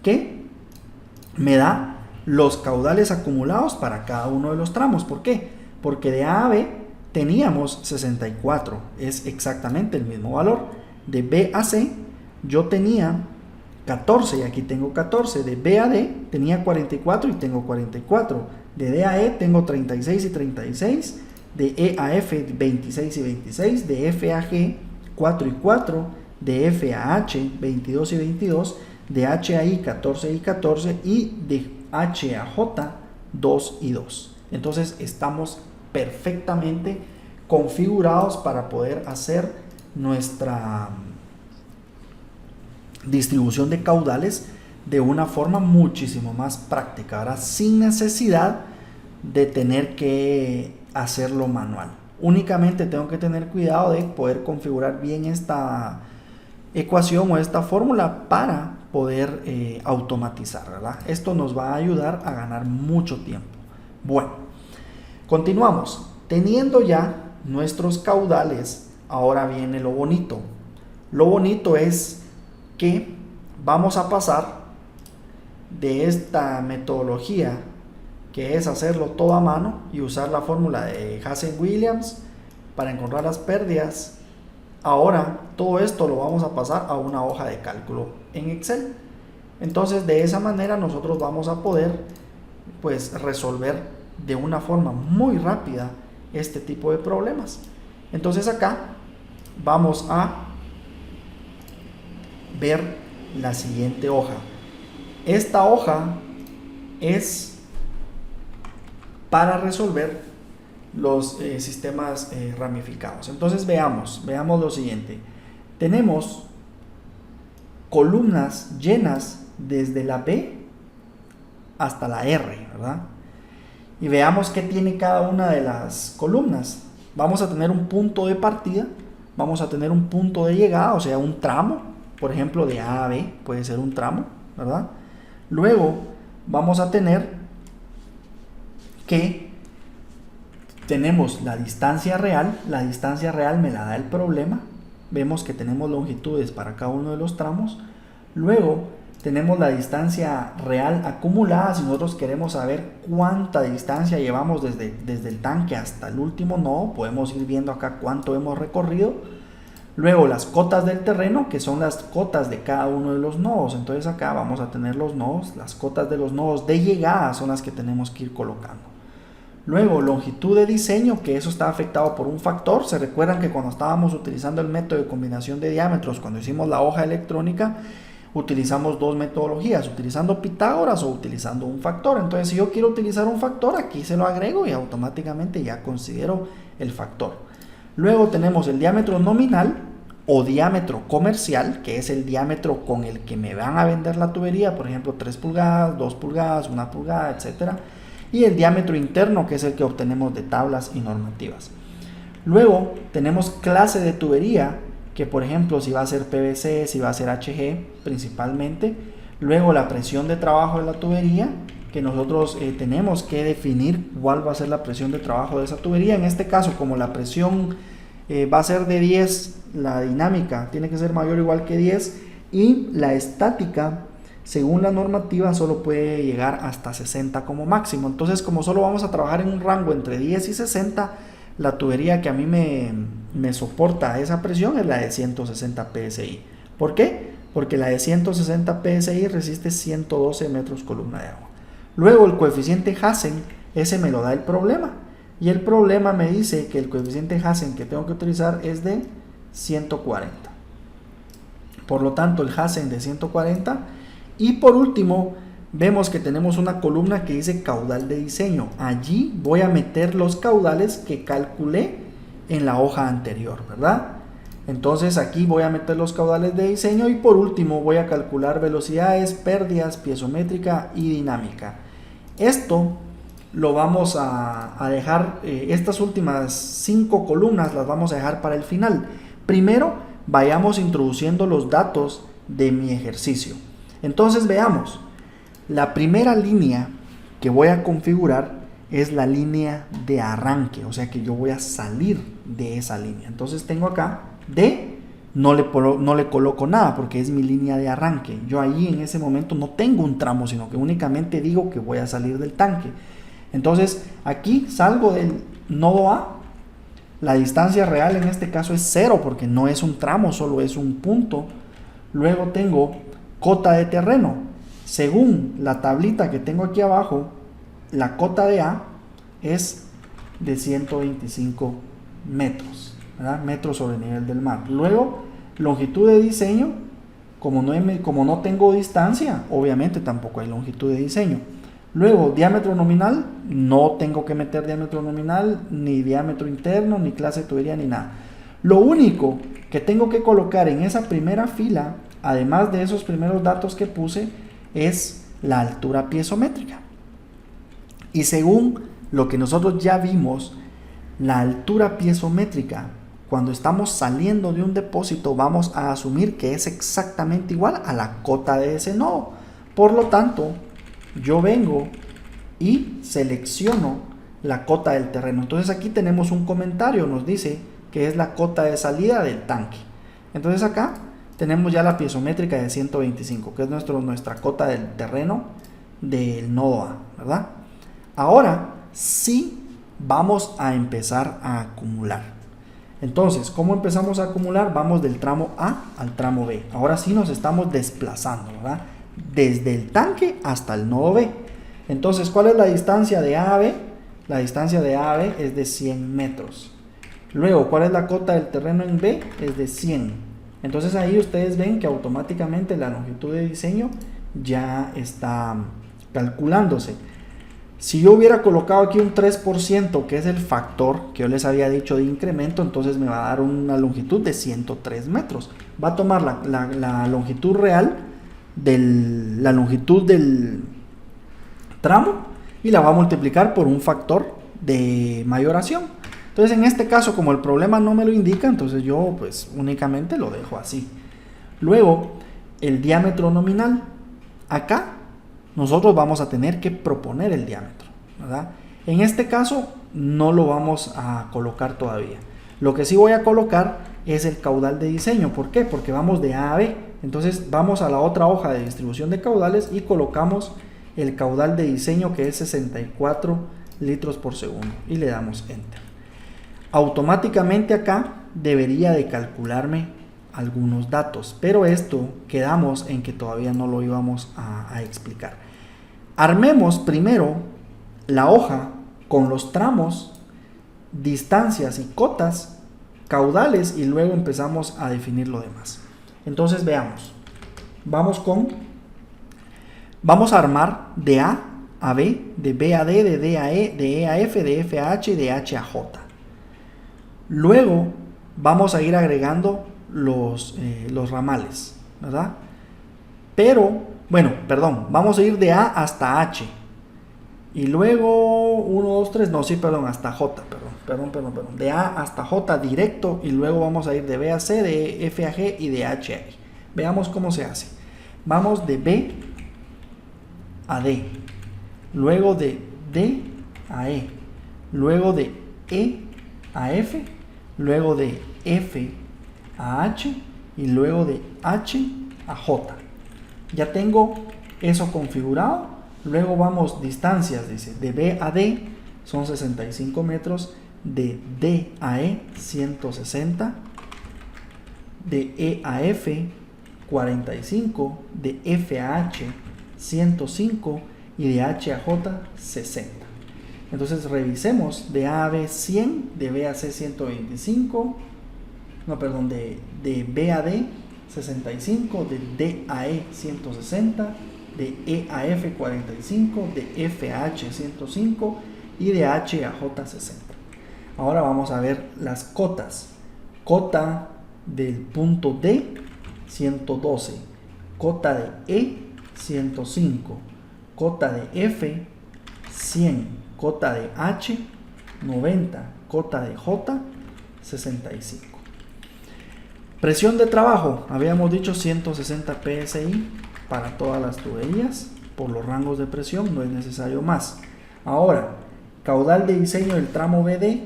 A: que me da los caudales acumulados para cada uno de los tramos. ¿Por qué? Porque de A a B teníamos 64, es exactamente el mismo valor. De B a C yo tenía 14 y aquí tengo 14. De B a D tenía 44 y tengo 44. De D a E tengo 36 y 36. De E a F 26 y 26. De F a G 4 y 4. De F a H 22 y 22. De H a I 14 y 14. Y de H a J 2 y 2. Entonces estamos perfectamente configurados para poder hacer nuestra distribución de caudales de una forma muchísimo más práctica, ahora sin necesidad de tener que hacerlo manual. Únicamente tengo que tener cuidado de poder configurar bien esta ecuación o esta fórmula para poder automatizar, ¿verdad? Esto nos va a ayudar a ganar mucho tiempo. Bueno, continuamos. Teniendo ya nuestros caudales, ahora viene lo bonito. Lo bonito es que vamos a pasar de esta metodología que es hacerlo todo a mano y usar la fórmula de Hazen-Williams para encontrar las pérdidas Ahora todo esto lo vamos a pasar a una hoja de cálculo en Excel. Entonces de esa manera nosotros vamos a poder pues resolver de una forma muy rápida este tipo de problemas. Entonces acá vamos a ver la siguiente hoja. Esta hoja es para resolver los sistemas ramificados. Entonces veamos lo siguiente. Tenemos columnas llenas desde la B hasta la R, ¿verdad? Y veamos qué tiene cada una de las columnas. Vamos a tener un punto de partida, vamos a tener un punto de llegada, o sea, un tramo, por ejemplo, de A a B, puede ser un tramo, ¿verdad? Luego vamos a tener que tenemos la distancia real me la da el problema, vemos que tenemos longitudes para cada uno de los tramos. Luego tenemos la distancia real acumulada, si nosotros queremos saber cuánta distancia llevamos desde el tanque hasta el último nodo, podemos ir viendo acá cuánto hemos recorrido. Luego las cotas del terreno, que son las cotas de cada uno de los nodos, entonces acá vamos a tener los nodos, las cotas de los nodos de llegada son las que tenemos que ir colocando. Luego longitud de diseño, que eso está afectado por un factor. Se recuerdan que cuando estábamos utilizando el método de combinación de diámetros, cuando hicimos la hoja electrónica, utilizamos dos metodologías, utilizando Pitágoras o utilizando un factor. Entonces si yo quiero utilizar un factor, aquí se lo agrego y automáticamente ya considero el factor. Luego tenemos el diámetro nominal o diámetro comercial, que es el diámetro con el que me van a vender la tubería, por ejemplo 3 pulgadas, 2 pulgadas, 1 pulgada, etcétera. Y el diámetro interno, que es el que obtenemos de tablas y normativas. Luego tenemos clase de tubería, que por ejemplo si va a ser PVC, si va a ser HG principalmente. Luego la presión de trabajo de la tubería, que nosotros tenemos que definir cuál va a ser la presión de trabajo de esa tubería. En este caso, como la presión va a ser de 10, la dinámica tiene que ser mayor o igual que 10, y la estática, según la normativa, solo puede llegar hasta 60 como máximo. Entonces, como solo vamos a trabajar en un rango entre 10 y 60, la tubería que a mí me soporta esa presión es la de 160 psi. ¿Por qué? Porque la de 160 psi resiste 112 metros columna de agua. Luego el coeficiente Hassen, ese me lo da el problema. Y el problema me dice que el coeficiente Hassen que tengo que utilizar es de 140. Por lo tanto, el Hassen de 140. Y por último, vemos que tenemos una columna que dice caudal de diseño. Allí voy a meter los caudales que calculé en la hoja anterior, ¿verdad? Entonces aquí voy a meter los caudales de diseño y por último voy a calcular velocidades, pérdidas, piezométrica y dinámica. Esto lo vamos a dejar, estas últimas 5 columnas las vamos a dejar para el final. Primero vayamos introduciendo los datos de mi ejercicio. Entonces veamos, la primera línea que voy a configurar es la línea de arranque, o sea que yo voy a salir de esa línea. Entonces tengo acá D, no le coloco nada porque es mi línea de arranque. Yo allí en ese momento no tengo un tramo, sino que únicamente digo que voy a salir del tanque. Entonces aquí salgo del nodo A, la distancia real en este caso es 0 porque no es un tramo, solo es un punto. Luego tengo cota de terreno. Según la tablita que tengo aquí abajo, la cota de A es de 125 metros, ¿verdad? Metros sobre el nivel del mar. Luego, longitud de diseño, como no tengo distancia, obviamente tampoco hay longitud de diseño. Luego, diámetro nominal, no tengo que meter diámetro nominal, ni diámetro interno, ni clase de tubería, ni nada. Lo único que tengo que colocar en esa primera fila, además de esos primeros datos que puse, es la altura piezométrica. Y según lo que nosotros ya vimos, la altura piezométrica, cuando estamos saliendo de un depósito, vamos a asumir que es exactamente igual a la cota de ese nodo. Por lo tanto, yo vengo y selecciono la cota del terreno. Entonces aquí tenemos un comentario, nos dice que es la cota de salida del tanque. Entonces acá tenemos ya la piezométrica de 125, que es nuestra cota del terreno del nodo A, ¿verdad? Ahora sí vamos a empezar a acumular. Entonces, ¿cómo empezamos a acumular? Vamos del tramo A al tramo B. Ahora sí nos estamos desplazando, ¿verdad? Desde el tanque hasta el nodo B. Entonces, ¿cuál es la distancia de A a B? La distancia de A a B es de 100 metros. Luego, ¿cuál es la cota del terreno en B? Es de 100. Entonces ahí ustedes ven que automáticamente la longitud de diseño ya está calculándose. Si yo hubiera colocado aquí un 3%, que es el factor que yo les había dicho de incremento, entonces me va a dar una longitud de 103 metros. Va a tomar la longitud real, la longitud del tramo, y la va a multiplicar por un factor de mayoración. Entonces en este caso, como el problema no me lo indica, entonces yo pues únicamente lo dejo así. Luego, el diámetro nominal. Acá nosotros vamos a tener que proponer el diámetro, ¿verdad? En este caso no lo vamos a colocar todavía. Lo que sí voy a colocar es el caudal de diseño. ¿Por qué? Porque vamos de A a B. Entonces vamos a la otra hoja de distribución de caudales y colocamos el caudal de diseño, que es 64 litros por segundo, y le damos enter. Automáticamente acá debería de calcularme algunos datos, pero esto quedamos en que todavía no lo íbamos a explicar. Armemos primero la hoja con los tramos, distancias y cotas, caudales, y luego empezamos a definir lo demás. Entonces veamos, vamos a armar de A a B, de B a D, de D a E, de E a F, de F a H y de H a J. Luego vamos a ir agregando los ramales, ¿verdad? Pero, bueno, perdón, vamos a ir de A hasta H. Y luego 1, 2, 3, no, sí, perdón, hasta J, perdón. De A hasta J directo, y luego vamos a ir de B a C, de F a G y de H a I. Veamos cómo se hace. Vamos de B a D, luego de D a E, luego de E a F, luego de F a H y luego de H a J. Ya tengo eso configurado. Luego vamos distancias, dice, de B a D son 65 metros, de D a E 160, de E a F 45, de F a H 105 y de H a J 60. Entonces revisemos: de A a B 100, de B a C 125, de B a D 65, de D a E 160, de E a F 45, de F a H 105 y de H a J 60. Ahora vamos a ver las cotas. Cota del punto D 112, cota de E 105, cota de F 100, cota de H 90, cota de J 65. Presión de trabajo, habíamos dicho 160 psi para todas las tuberías. Por los rangos de presión no es necesario más. Ahora, caudal de diseño del tramo BD,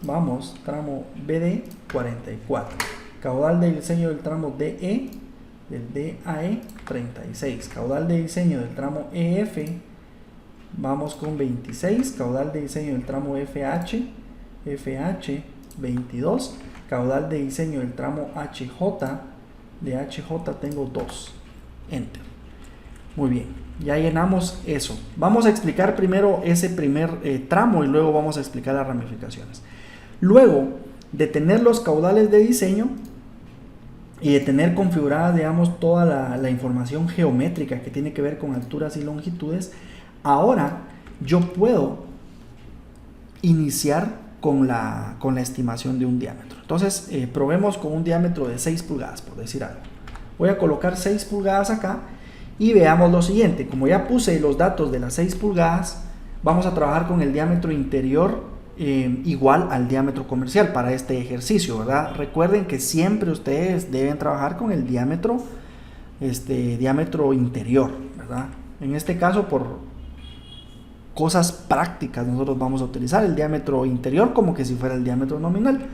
A: vamos, tramo BD 44. Caudal de diseño del tramo DE, del DAE 36. Caudal de diseño del tramo EF, vamos con 26. Caudal de diseño del tramo FH 22. Caudal de diseño del tramo HJ, de HJ tengo 2. Enter. Muy bien, ya llenamos eso. Vamos a explicar primero ese primer tramo y luego vamos a explicar las ramificaciones. Luego de tener los caudales de diseño y de tener configurada, digamos, toda la información geométrica que tiene que ver con alturas y longitudes, ahora yo puedo iniciar con la estimación de un diámetro. Entonces, probemos con un diámetro de 6 pulgadas, por decir algo. Voy a colocar 6 pulgadas acá y veamos lo siguiente. Como ya puse los datos de las 6 pulgadas, vamos a trabajar con el diámetro interior igual al diámetro comercial para este ejercicio, ¿verdad? Recuerden que siempre ustedes deben trabajar con el diámetro interior, ¿verdad? En este caso, por cosas prácticas, nosotros vamos a utilizar el diámetro interior como que si fuera el diámetro nominal.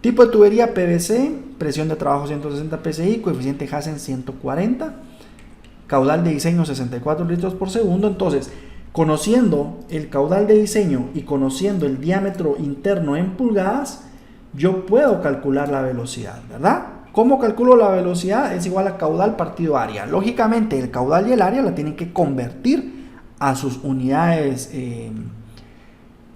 A: Tipo de tubería PVC, presión de trabajo 160 psi, coeficiente Hazen 140, caudal de diseño 64 litros por segundo. Entonces, conociendo el caudal de diseño y conociendo el diámetro interno en pulgadas, yo puedo calcular la velocidad, ¿verdad? ¿Cómo calculo la velocidad? Es igual a caudal partido área. Lógicamente, el caudal y el área la tienen que convertir a sus unidades,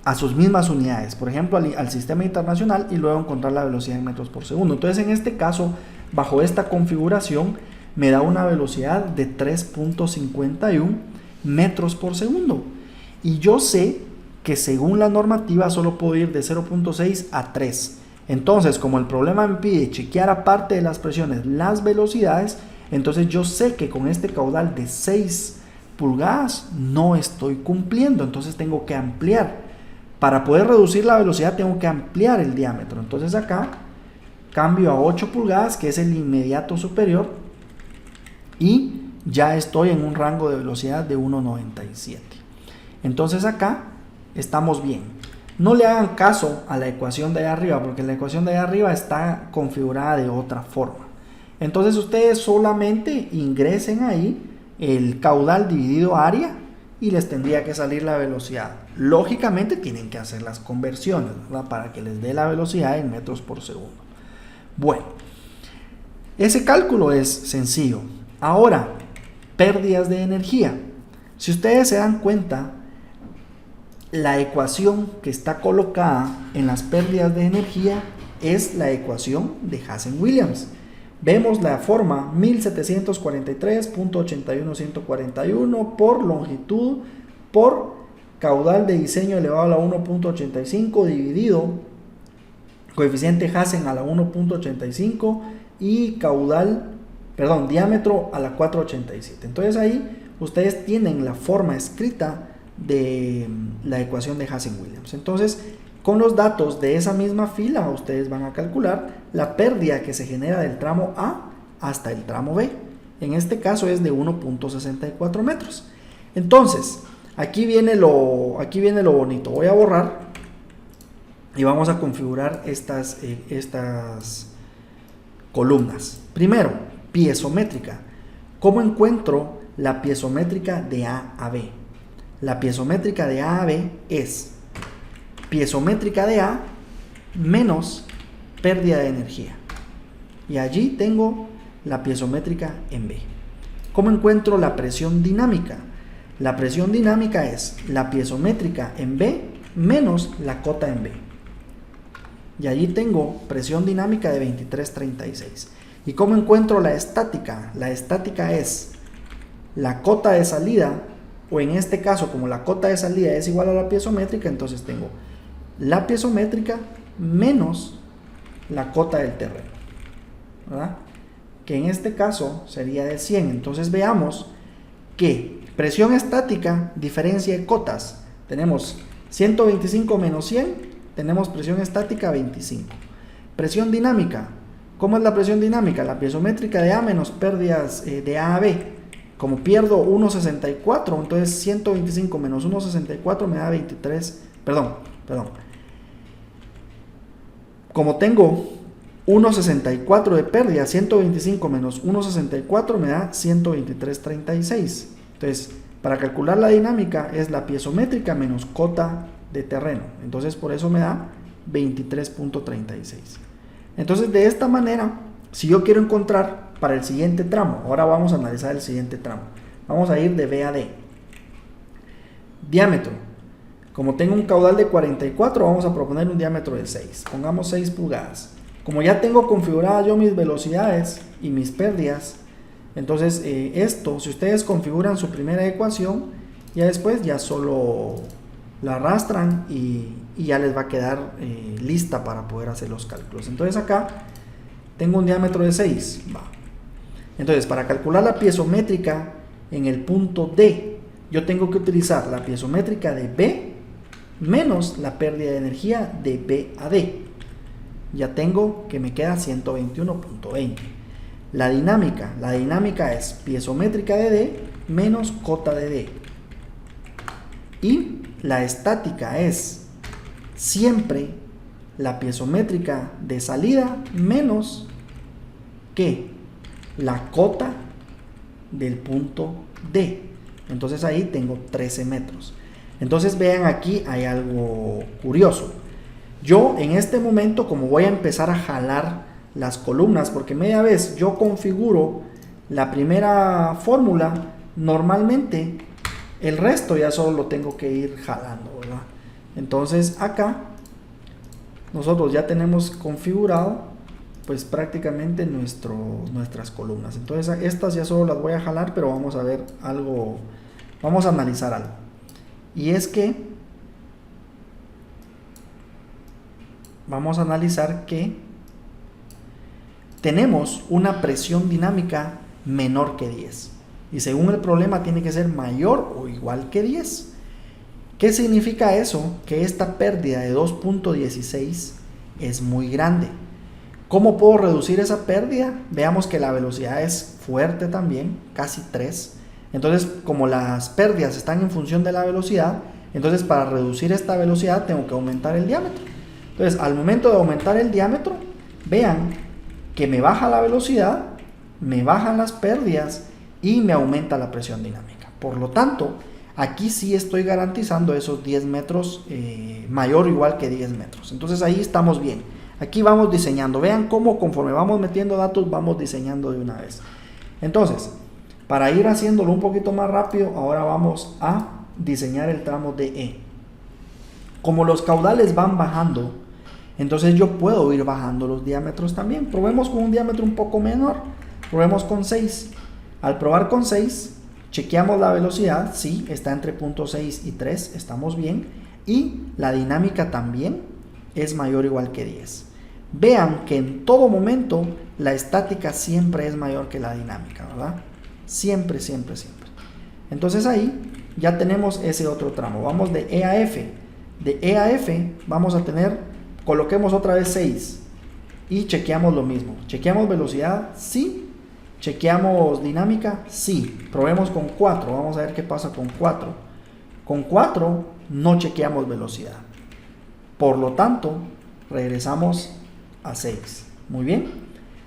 A: a sus mismas unidades. Por ejemplo, al sistema internacional y luego encontrar la velocidad en metros por segundo. Entonces, en este caso, bajo esta configuración, me da una velocidad de 3.51 metros por segundo. Y yo sé que según la normativa solo puedo ir de 0.6 a 3. Entonces, como el problema me pide chequear aparte de las presiones las velocidades, entonces yo sé que con este caudal de 6 pulgadas no estoy cumpliendo. Entonces tengo que ampliar. Para poder reducir la velocidad tengo que ampliar el diámetro. Entonces acá cambio a 8 pulgadas, que es el inmediato superior, y ya estoy en un rango de velocidad de 1.97. Entonces acá estamos bien. No le hagan caso a la ecuación de allá arriba, porque la ecuación de allá arriba está configurada de otra forma. Entonces ustedes solamente ingresen ahí el caudal dividido área y les tendría que salir la velocidad. Lógicamente tienen que hacer las conversiones, ¿verdad?, para que les dé la velocidad en metros por segundo. Bueno, ese cálculo es sencillo. Ahora, pérdidas de energía. Si ustedes se dan cuenta, la ecuación que está colocada en las pérdidas de energía es la ecuación de Hazen-Williams. Vemos la forma 1743.81141 por longitud por caudal de diseño elevado a la 1.85 dividido coeficiente Hazen a la 1.85 y diámetro a la 4.87. Entonces ahí ustedes tienen la forma escrita de la ecuación de Hazen-Williams. Entonces, con los datos de esa misma fila, ustedes van a calcular la pérdida que se genera del tramo A hasta el tramo B. En este caso es de 1.64 metros. Entonces, aquí viene lo bonito. Voy a borrar y vamos a configurar estas columnas. Primero, piezométrica. ¿Cómo encuentro la piezométrica de A a B? La piezométrica de A a B es piezométrica de A menos pérdida de energía. Y allí tengo la piezométrica en B. ¿Cómo encuentro la presión dinámica? La presión dinámica es la piezométrica en B menos la cota en B. Y allí tengo presión dinámica de 23.36. ¿Y cómo encuentro la estática? La estática es la cota de salida, o en este caso, como la cota de salida es igual a la piezométrica, entonces tengo la piezométrica menos la cota del terreno, ¿verdad?, que en este caso sería de 100. Entonces veamos que presión estática, diferencia de cotas, tenemos 125 menos 100, tenemos presión estática 25. Presión dinámica, ¿cómo es la presión dinámica? La piezométrica de A menos pérdidas de A a B. Como pierdo 1.64, entonces 125 menos 1.64 me da 23, perdón. Como tengo 1.64 de pérdida, 125 menos 1.64 me da 123.36. Entonces, para calcular la dinámica es la piezométrica menos cota de terreno. Entonces, por eso me da 23.36. Entonces, de esta manera, si yo quiero encontrar para el siguiente tramo, ahora vamos a analizar el siguiente tramo. Vamos a ir de B a D. Diámetro. Como tengo un caudal de 44, vamos a proponer un diámetro de 6. Pongamos 6 pulgadas. Como ya tengo configuradas yo mis velocidades y mis pérdidas, entonces esto, si ustedes configuran su primera ecuación, ya después ya solo la arrastran y ya les va a quedar lista para poder hacer los cálculos. Entonces acá tengo un diámetro de 6. Entonces, para calcular la piezométrica en el punto D, yo tengo que utilizar la piezométrica de B menos la pérdida de energía de B a D. Ya tengo que me queda 121.20. La dinámica es piezométrica de D menos cota de D. Y la estática es siempre la piezométrica de salida menos ¿qué? La cota del punto D. Entonces ahí tengo 13 metros. Entonces vean, aquí hay algo curioso. Yo en este momento, como voy a empezar a jalar las columnas, porque media vez yo configuro la primera fórmula, normalmente el resto ya solo lo tengo que ir jalando, ¿verdad? Entonces acá nosotros ya tenemos configurado pues prácticamente nuestras columnas. Entonces estas ya solo las voy a jalar, pero vamos a ver algo, vamos a analizar algo. Y es que vamos a analizar que tenemos una presión dinámica menor que 10. Y según el problema tiene que ser mayor o igual que 10. ¿Qué significa eso? Que esta pérdida de 2.16 es muy grande. ¿Cómo puedo reducir esa pérdida? Veamos que la velocidad es fuerte también, casi 3. Entonces, como las pérdidas están en función de la velocidad, entonces para reducir esta velocidad tengo que aumentar el diámetro. Entonces, al momento de aumentar el diámetro, vean que me baja la velocidad, me bajan las pérdidas y me aumenta la presión dinámica. Por lo tanto, aquí sí estoy garantizando esos 10 metros, mayor o igual que 10 metros. Entonces ahí estamos bien. Aquí vamos diseñando. Vean cómo conforme vamos metiendo datos, vamos diseñando de una vez. Entonces, para ir haciéndolo un poquito más rápido, ahora vamos a diseñar el tramo de E. Como los caudales van bajando, entonces yo puedo ir bajando los diámetros también. Probemos con un diámetro un poco menor. Probemos con 6. Al probar con 6, chequeamos la velocidad. Sí, está entre 0.6 y 3. Estamos bien. Y la dinámica también es mayor o igual que 10. Vean que en todo momento la estática siempre es mayor que la dinámica, ¿verdad? Siempre, siempre, siempre. Entonces ahí ya tenemos ese otro tramo. Vamos de E a F. De E a F vamos a tener, coloquemos otra vez 6 y chequeamos lo mismo. Chequeamos velocidad, sí. Chequeamos dinámica, sí. Probemos con 4. Vamos a ver qué pasa con 4. Con 4 no chequeamos velocidad. Por lo tanto, regresamos a 6. Muy bien.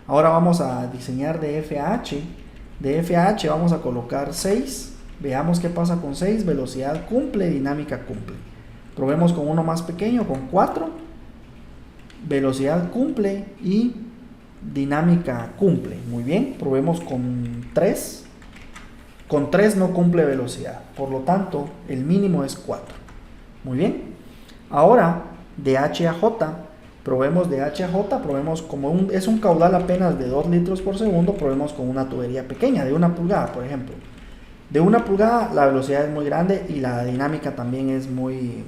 A: Ahora vamos a diseñar de F a H. De F a H vamos a colocar 6. Veamos qué pasa con 6. Velocidad cumple, dinámica cumple. Probemos con uno más pequeño, con 4. Velocidad cumple y dinámica cumple. Muy bien. Probemos con 3. Con 3 no cumple velocidad. Por lo tanto, el mínimo es 4. Muy bien. Ahora, de H a J, probemos de H a J, probemos como es un caudal apenas de 2 litros por segundo, probemos con una tubería pequeña, de 1 pulgada, por ejemplo. De 1 pulgada la velocidad es muy grande y la dinámica también es muy...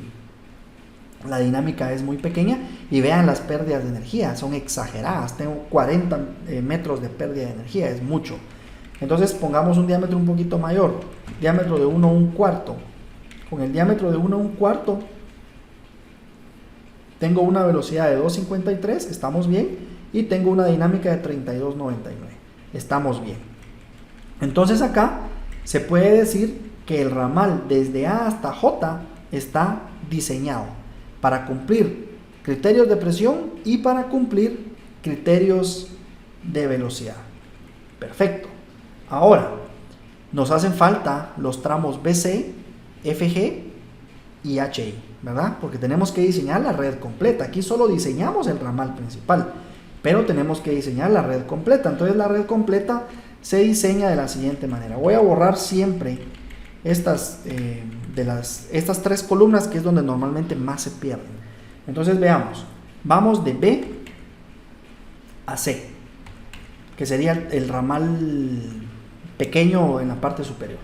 A: La dinámica es muy pequeña y vean las pérdidas de energía, son exageradas. Tengo 40 metros de pérdida de energía, es mucho. Entonces pongamos un diámetro un poquito mayor, diámetro de 1/4. Con el diámetro de 1/4 tengo una velocidad de 2.53, estamos bien, y tengo una dinámica de 32.99, estamos bien. Entonces acá se puede decir que el ramal desde A hasta J está diseñado para cumplir criterios de presión y para cumplir criterios de velocidad. Perfecto. Ahora, nos hacen falta los tramos BC, FG y HI, ¿verdad? Porque tenemos que diseñar la red completa. Aquí solo diseñamos el ramal principal, pero tenemos que diseñar la red completa. Entonces la red completa se diseña de la siguiente manera. Voy a borrar siempre estas 3 columnas, que es donde normalmente más se pierden. Entonces veamos, vamos de B a C, que sería el ramal pequeño en la parte superior.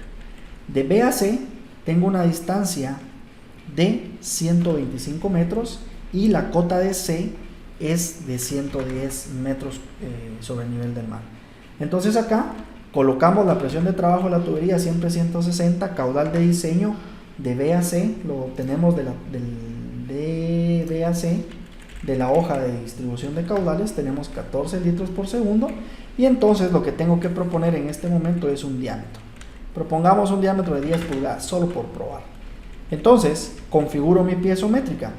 A: De B a C tengo una distancia de 125 metros y la cota de C es de 110 metros sobre el nivel del mar. Entonces acá colocamos la presión de trabajo de la tubería, siempre 160, caudal de diseño de B a C, lo obtenemos de B a C, de la hoja de distribución de caudales, tenemos 14 litros por segundo, y entonces lo que tengo que proponer en este momento es un diámetro. Propongamos un diámetro de 10 pulgadas, solo por probar. Entonces, configuro mi piezométrica.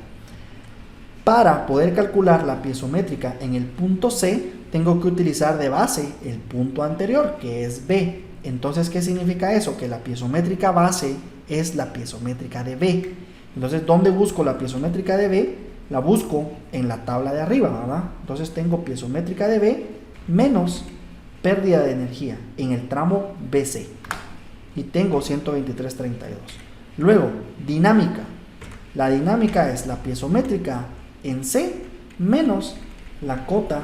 A: Para poder calcular la piezométrica en el punto C, tengo que utilizar de base el punto anterior, que es B. Entonces, ¿qué significa eso? Que la piezométrica base es la piezométrica de B. Entonces, ¿dónde busco la piezométrica de B? la busco en la tabla de arriba, ¿verdad? Entonces tengo piezométrica de B menos pérdida de energía en el tramo BC. Y tengo 123.32. Luego, dinámica. La dinámica es la piezométrica en C menos la cota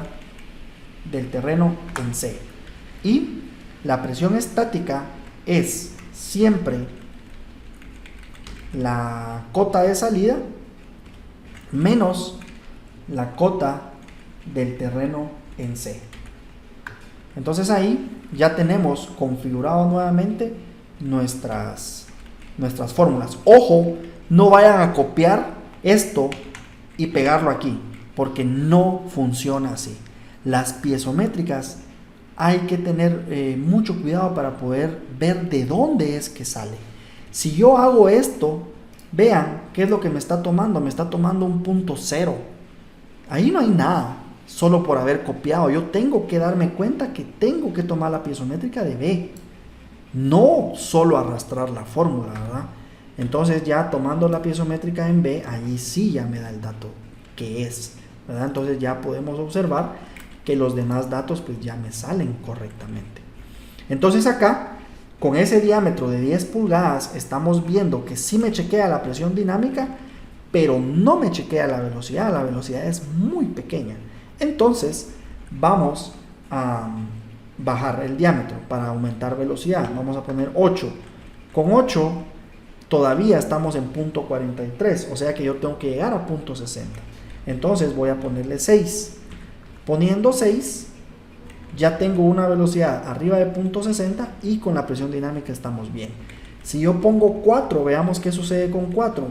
A: del terreno en C. Y la presión estática es siempre la cota de salida menos la cota del terreno en C. Entonces ahí ya tenemos configurado nuevamente nuestras fórmulas. Ojo, no vayan a copiar esto y pegarlo aquí, porque no funciona así. Las piezométricas hay que tener mucho cuidado para poder ver de dónde es que sale. Si yo hago esto, vean qué es lo que me está tomando. Me está tomando un punto cero. Ahí no hay nada, solo por haber copiado. Yo tengo que darme cuenta que tengo que tomar la piezométrica de B, no solo arrastrar la fórmula, ¿verdad? Entonces ya tomando la piezométrica en B, allí sí ya me da el dato que es, ¿verdad? Entonces ya podemos observar que los demás datos pues ya me salen correctamente. Entonces acá, con ese diámetro de 10 pulgadas, estamos viendo que sí me chequea la presión dinámica, pero no me chequea la velocidad es muy pequeña. Entonces vamos a bajar el diámetro para aumentar velocidad. Vamos a poner 8. Con 8 todavía estamos en punto 43, o sea que yo tengo que llegar a punto 60. Entonces voy a ponerle 6. Poniendo 6 ya tengo una velocidad arriba de punto 60 y con la presión dinámica estamos bien. Si yo pongo 4, veamos qué sucede con 4.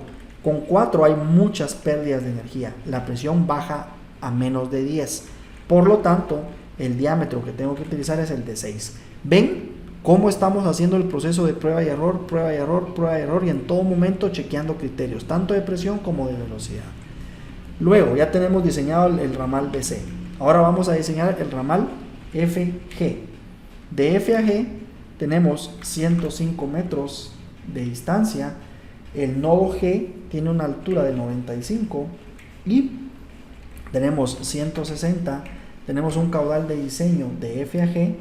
A: Con 4 hay muchas pérdidas de energía. La presión baja a menos de 10. Por lo tanto, el diámetro que tengo que utilizar es el de 6. ¿Ven cómo estamos haciendo el proceso de prueba y error, prueba y error, prueba y error, y en todo momento chequeando criterios, tanto de presión como de velocidad? Luego ya tenemos diseñado el ramal BC. Ahora vamos a diseñar el ramal FG. De F a G tenemos 105 metros de distancia. El nodo G tiene una altura de 95 y tenemos 160. Tenemos un caudal de diseño de F a G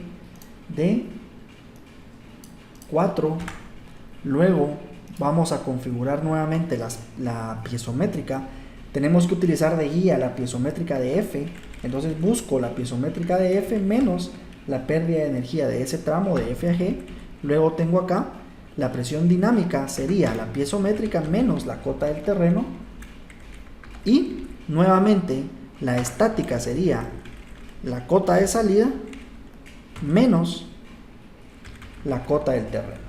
A: de 4. Luego vamos a configurar nuevamente la piezométrica. Tenemos que utilizar de guía la piezométrica de F. Entonces busco la piezométrica de F menos la pérdida de energía de ese tramo de F a G. Luego tengo acá la presión dinámica, sería la piezométrica menos la cota del terreno. Y nuevamente la estática sería la cota de salida menos la cota del terreno.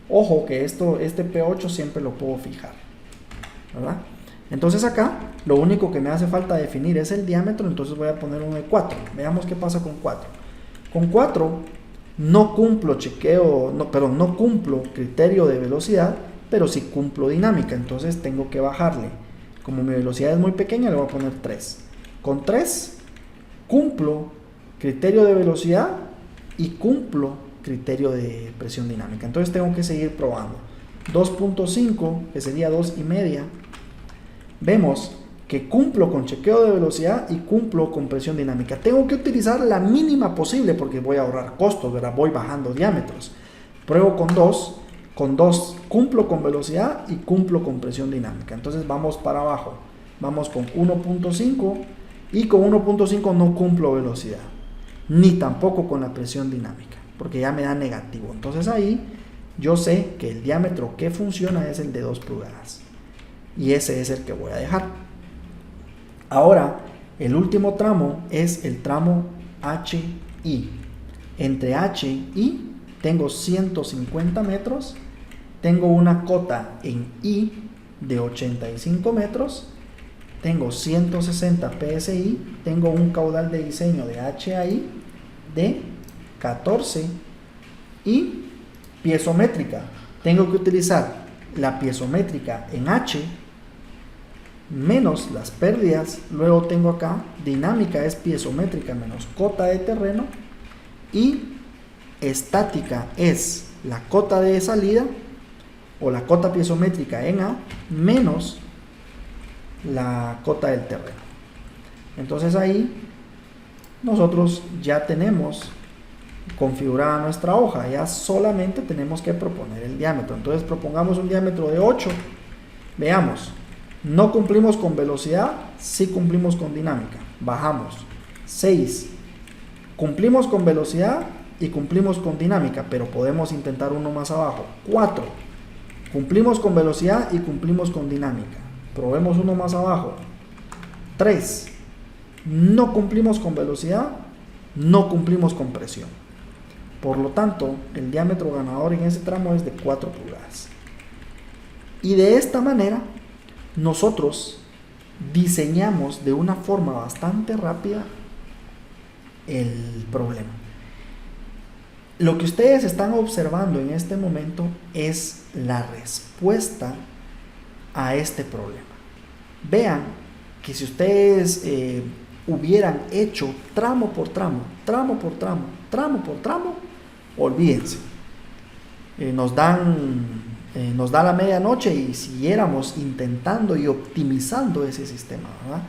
A: Ojo que este P8 siempre lo puedo fijar, ¿verdad? Entonces acá lo único que me hace falta definir es el diámetro. Entonces voy a poner uno de 4. Veamos qué pasa con 4. Con 4 no cumplo no cumplo criterio de velocidad, pero sí cumplo dinámica. Entonces tengo que bajarle. Como mi velocidad es muy pequeña, le voy a poner 3. Con 3 cumplo criterio de velocidad y cumplo criterio de presión dinámica. Entonces tengo que seguir probando. 2.5, que sería 2,5. Vemos que cumplo con chequeo de velocidad y cumplo con presión dinámica. Tengo que utilizar la mínima posible porque voy a ahorrar costos, ¿verdad? Voy bajando diámetros. Pruebo con 2. Con 2 cumplo con velocidad y cumplo con presión dinámica. Entonces vamos para abajo. Vamos con 1.5 y con 1.5 no cumplo velocidad. Ni tampoco con la presión dinámica, porque ya me da negativo. Entonces ahí yo sé que el diámetro que funciona es el de 2 pulgadas. Y ese es el que voy a dejar. Ahora, el último tramo es el tramo HI. Entre H y I tengo 150 metros. Tengo una cota en I de 85 metros. Tengo 160 PSI. Tengo un caudal de diseño de HI de 14. Y piezométrica. Tengo que utilizar la piezométrica en H menos las pérdidas. Luego tengo acá dinámica es piezométrica menos cota de terreno, y estática es la cota de salida o la cota piezométrica en A menos la cota del terreno. Entonces ahí nosotros ya tenemos configurada nuestra hoja, ya solamente tenemos que proponer el diámetro. Entonces propongamos un diámetro de 8. Veamos, no cumplimos con velocidad, sí cumplimos con dinámica. Bajamos. 6. Cumplimos con velocidad y cumplimos con dinámica, pero podemos intentar uno más abajo. 4. Cumplimos con velocidad y cumplimos con dinámica. Probemos uno más abajo. 3. No cumplimos con velocidad, no cumplimos con presión. Por lo tanto, el diámetro ganador en ese tramo es de 4 pulgadas. Y de esta manera, nosotros diseñamos de una forma bastante rápida el problema. Lo que ustedes están observando en este momento es la respuesta a este problema. Vean que si ustedes hubieran hecho tramo por tramo, tramo por tramo, tramo por tramo, olvídense. Nos da la medianoche y siguiéramos intentando y optimizando ese sistema, ¿verdad?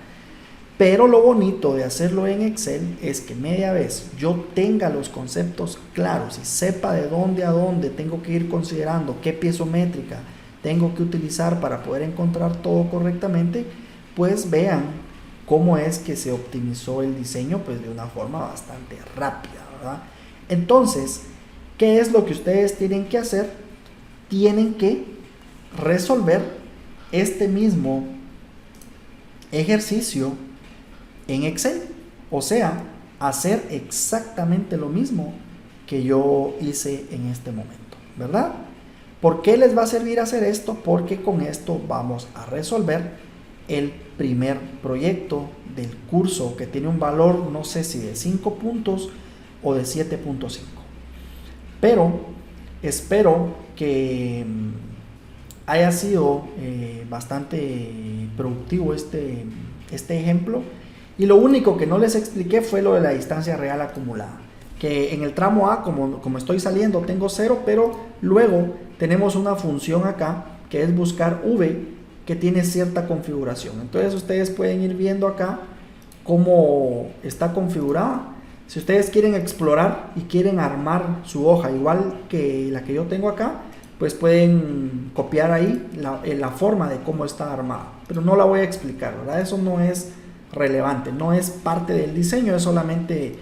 A: Pero lo bonito de hacerlo en Excel es que media vez yo tenga los conceptos claros y sepa de dónde a dónde tengo que ir considerando, qué piezométrica tengo que utilizar para poder encontrar todo correctamente, pues vean cómo es que se optimizó el diseño pues de una forma bastante rápida, ¿verdad? Entonces, ¿qué es lo que ustedes tienen que hacer? Tienen que resolver este mismo ejercicio en Excel, o sea, hacer exactamente lo mismo que yo hice en este momento, ¿verdad? ¿Por qué les va a servir hacer esto? Porque con esto vamos a resolver el primer proyecto del curso, que tiene un valor, no sé si de 5 puntos o de 7.5, pero espero que haya sido bastante productivo este ejemplo. Y lo único que no les expliqué fue lo de la distancia real acumulada, que en el tramo A, como estoy saliendo, tengo 0, pero luego tenemos una función acá que es buscar V, que tiene cierta configuración. Entonces ustedes pueden ir viendo acá cómo está configurada. Si ustedes quieren explorar y quieren armar su hoja igual que la que yo tengo acá, pues pueden copiar ahí la forma de cómo está armada, pero no la voy a explicar, ¿verdad? Eso no es relevante, no es parte del diseño, es solamente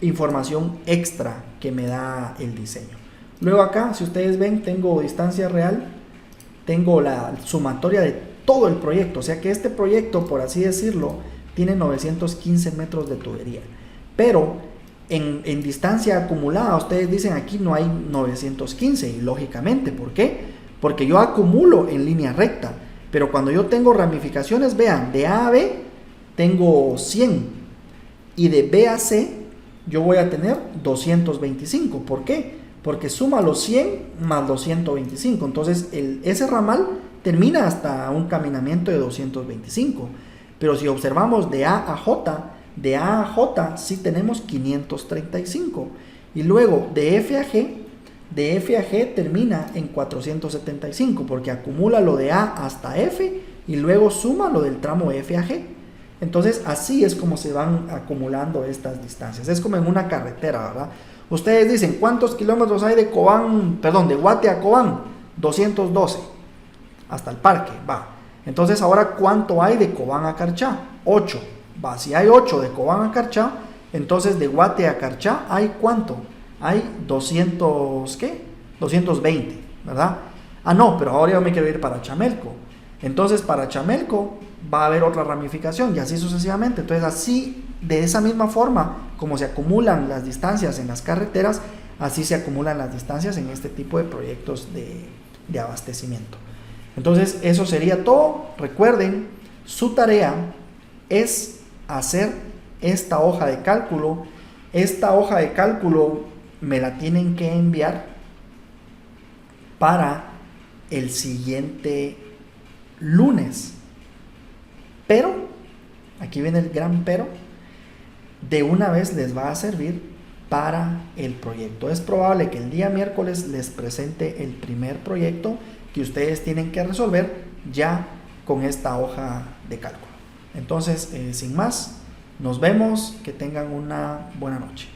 A: información extra que me da el diseño. Luego acá, si ustedes ven, tengo distancia real, tengo la sumatoria de todo el proyecto, o sea que este proyecto, por así decirlo, tiene 915 metros de tubería, pero en distancia acumulada, ustedes dicen aquí no hay 915, y lógicamente, ¿por qué? Porque yo acumulo en línea recta, pero cuando yo tengo ramificaciones, vean, de A a B tengo 100 y de B a C yo voy a tener 225. ¿Por qué? Porque suma los 100 más los 125. Entonces ese ramal termina hasta un caminamiento de 225. Pero si observamos de A a J, de A a J sí tenemos 535. Y luego de F a G termina en 475 porque acumula lo de A hasta F y luego suma lo del tramo F a G. Entonces así es como se van acumulando estas distancias. Es como en una carretera, ¿verdad? Ustedes dicen, ¿cuántos kilómetros hay de Guate a Cobán? 212 hasta el parque, va. Entonces ahora, ¿cuánto hay de Cobán a Carchá? 8, va. Si hay 8 de Cobán a Carchá, entonces de Guate a Carchá hay ¿cuánto? Hay 220, ¿verdad? Ah, no, pero ahora yo me quiero ir para Chamelco. Entonces para Chamelco va a haber otra ramificación y así sucesivamente. Entonces así, de esa misma forma como se acumulan las distancias en las carreteras, así se acumulan las distancias en este tipo de proyectos de abastecimiento. Entonces eso sería todo. Recuerden, su tarea es hacer esta hoja de cálculo. Esta hoja de cálculo me la tienen que enviar para el siguiente lunes. Pero, aquí viene el gran pero, de una vez les va a servir para el proyecto. Es probable que el día miércoles les presente el primer proyecto que ustedes tienen que resolver ya con esta hoja de cálculo. Entonces, sin más, nos vemos, que tengan una buena noche.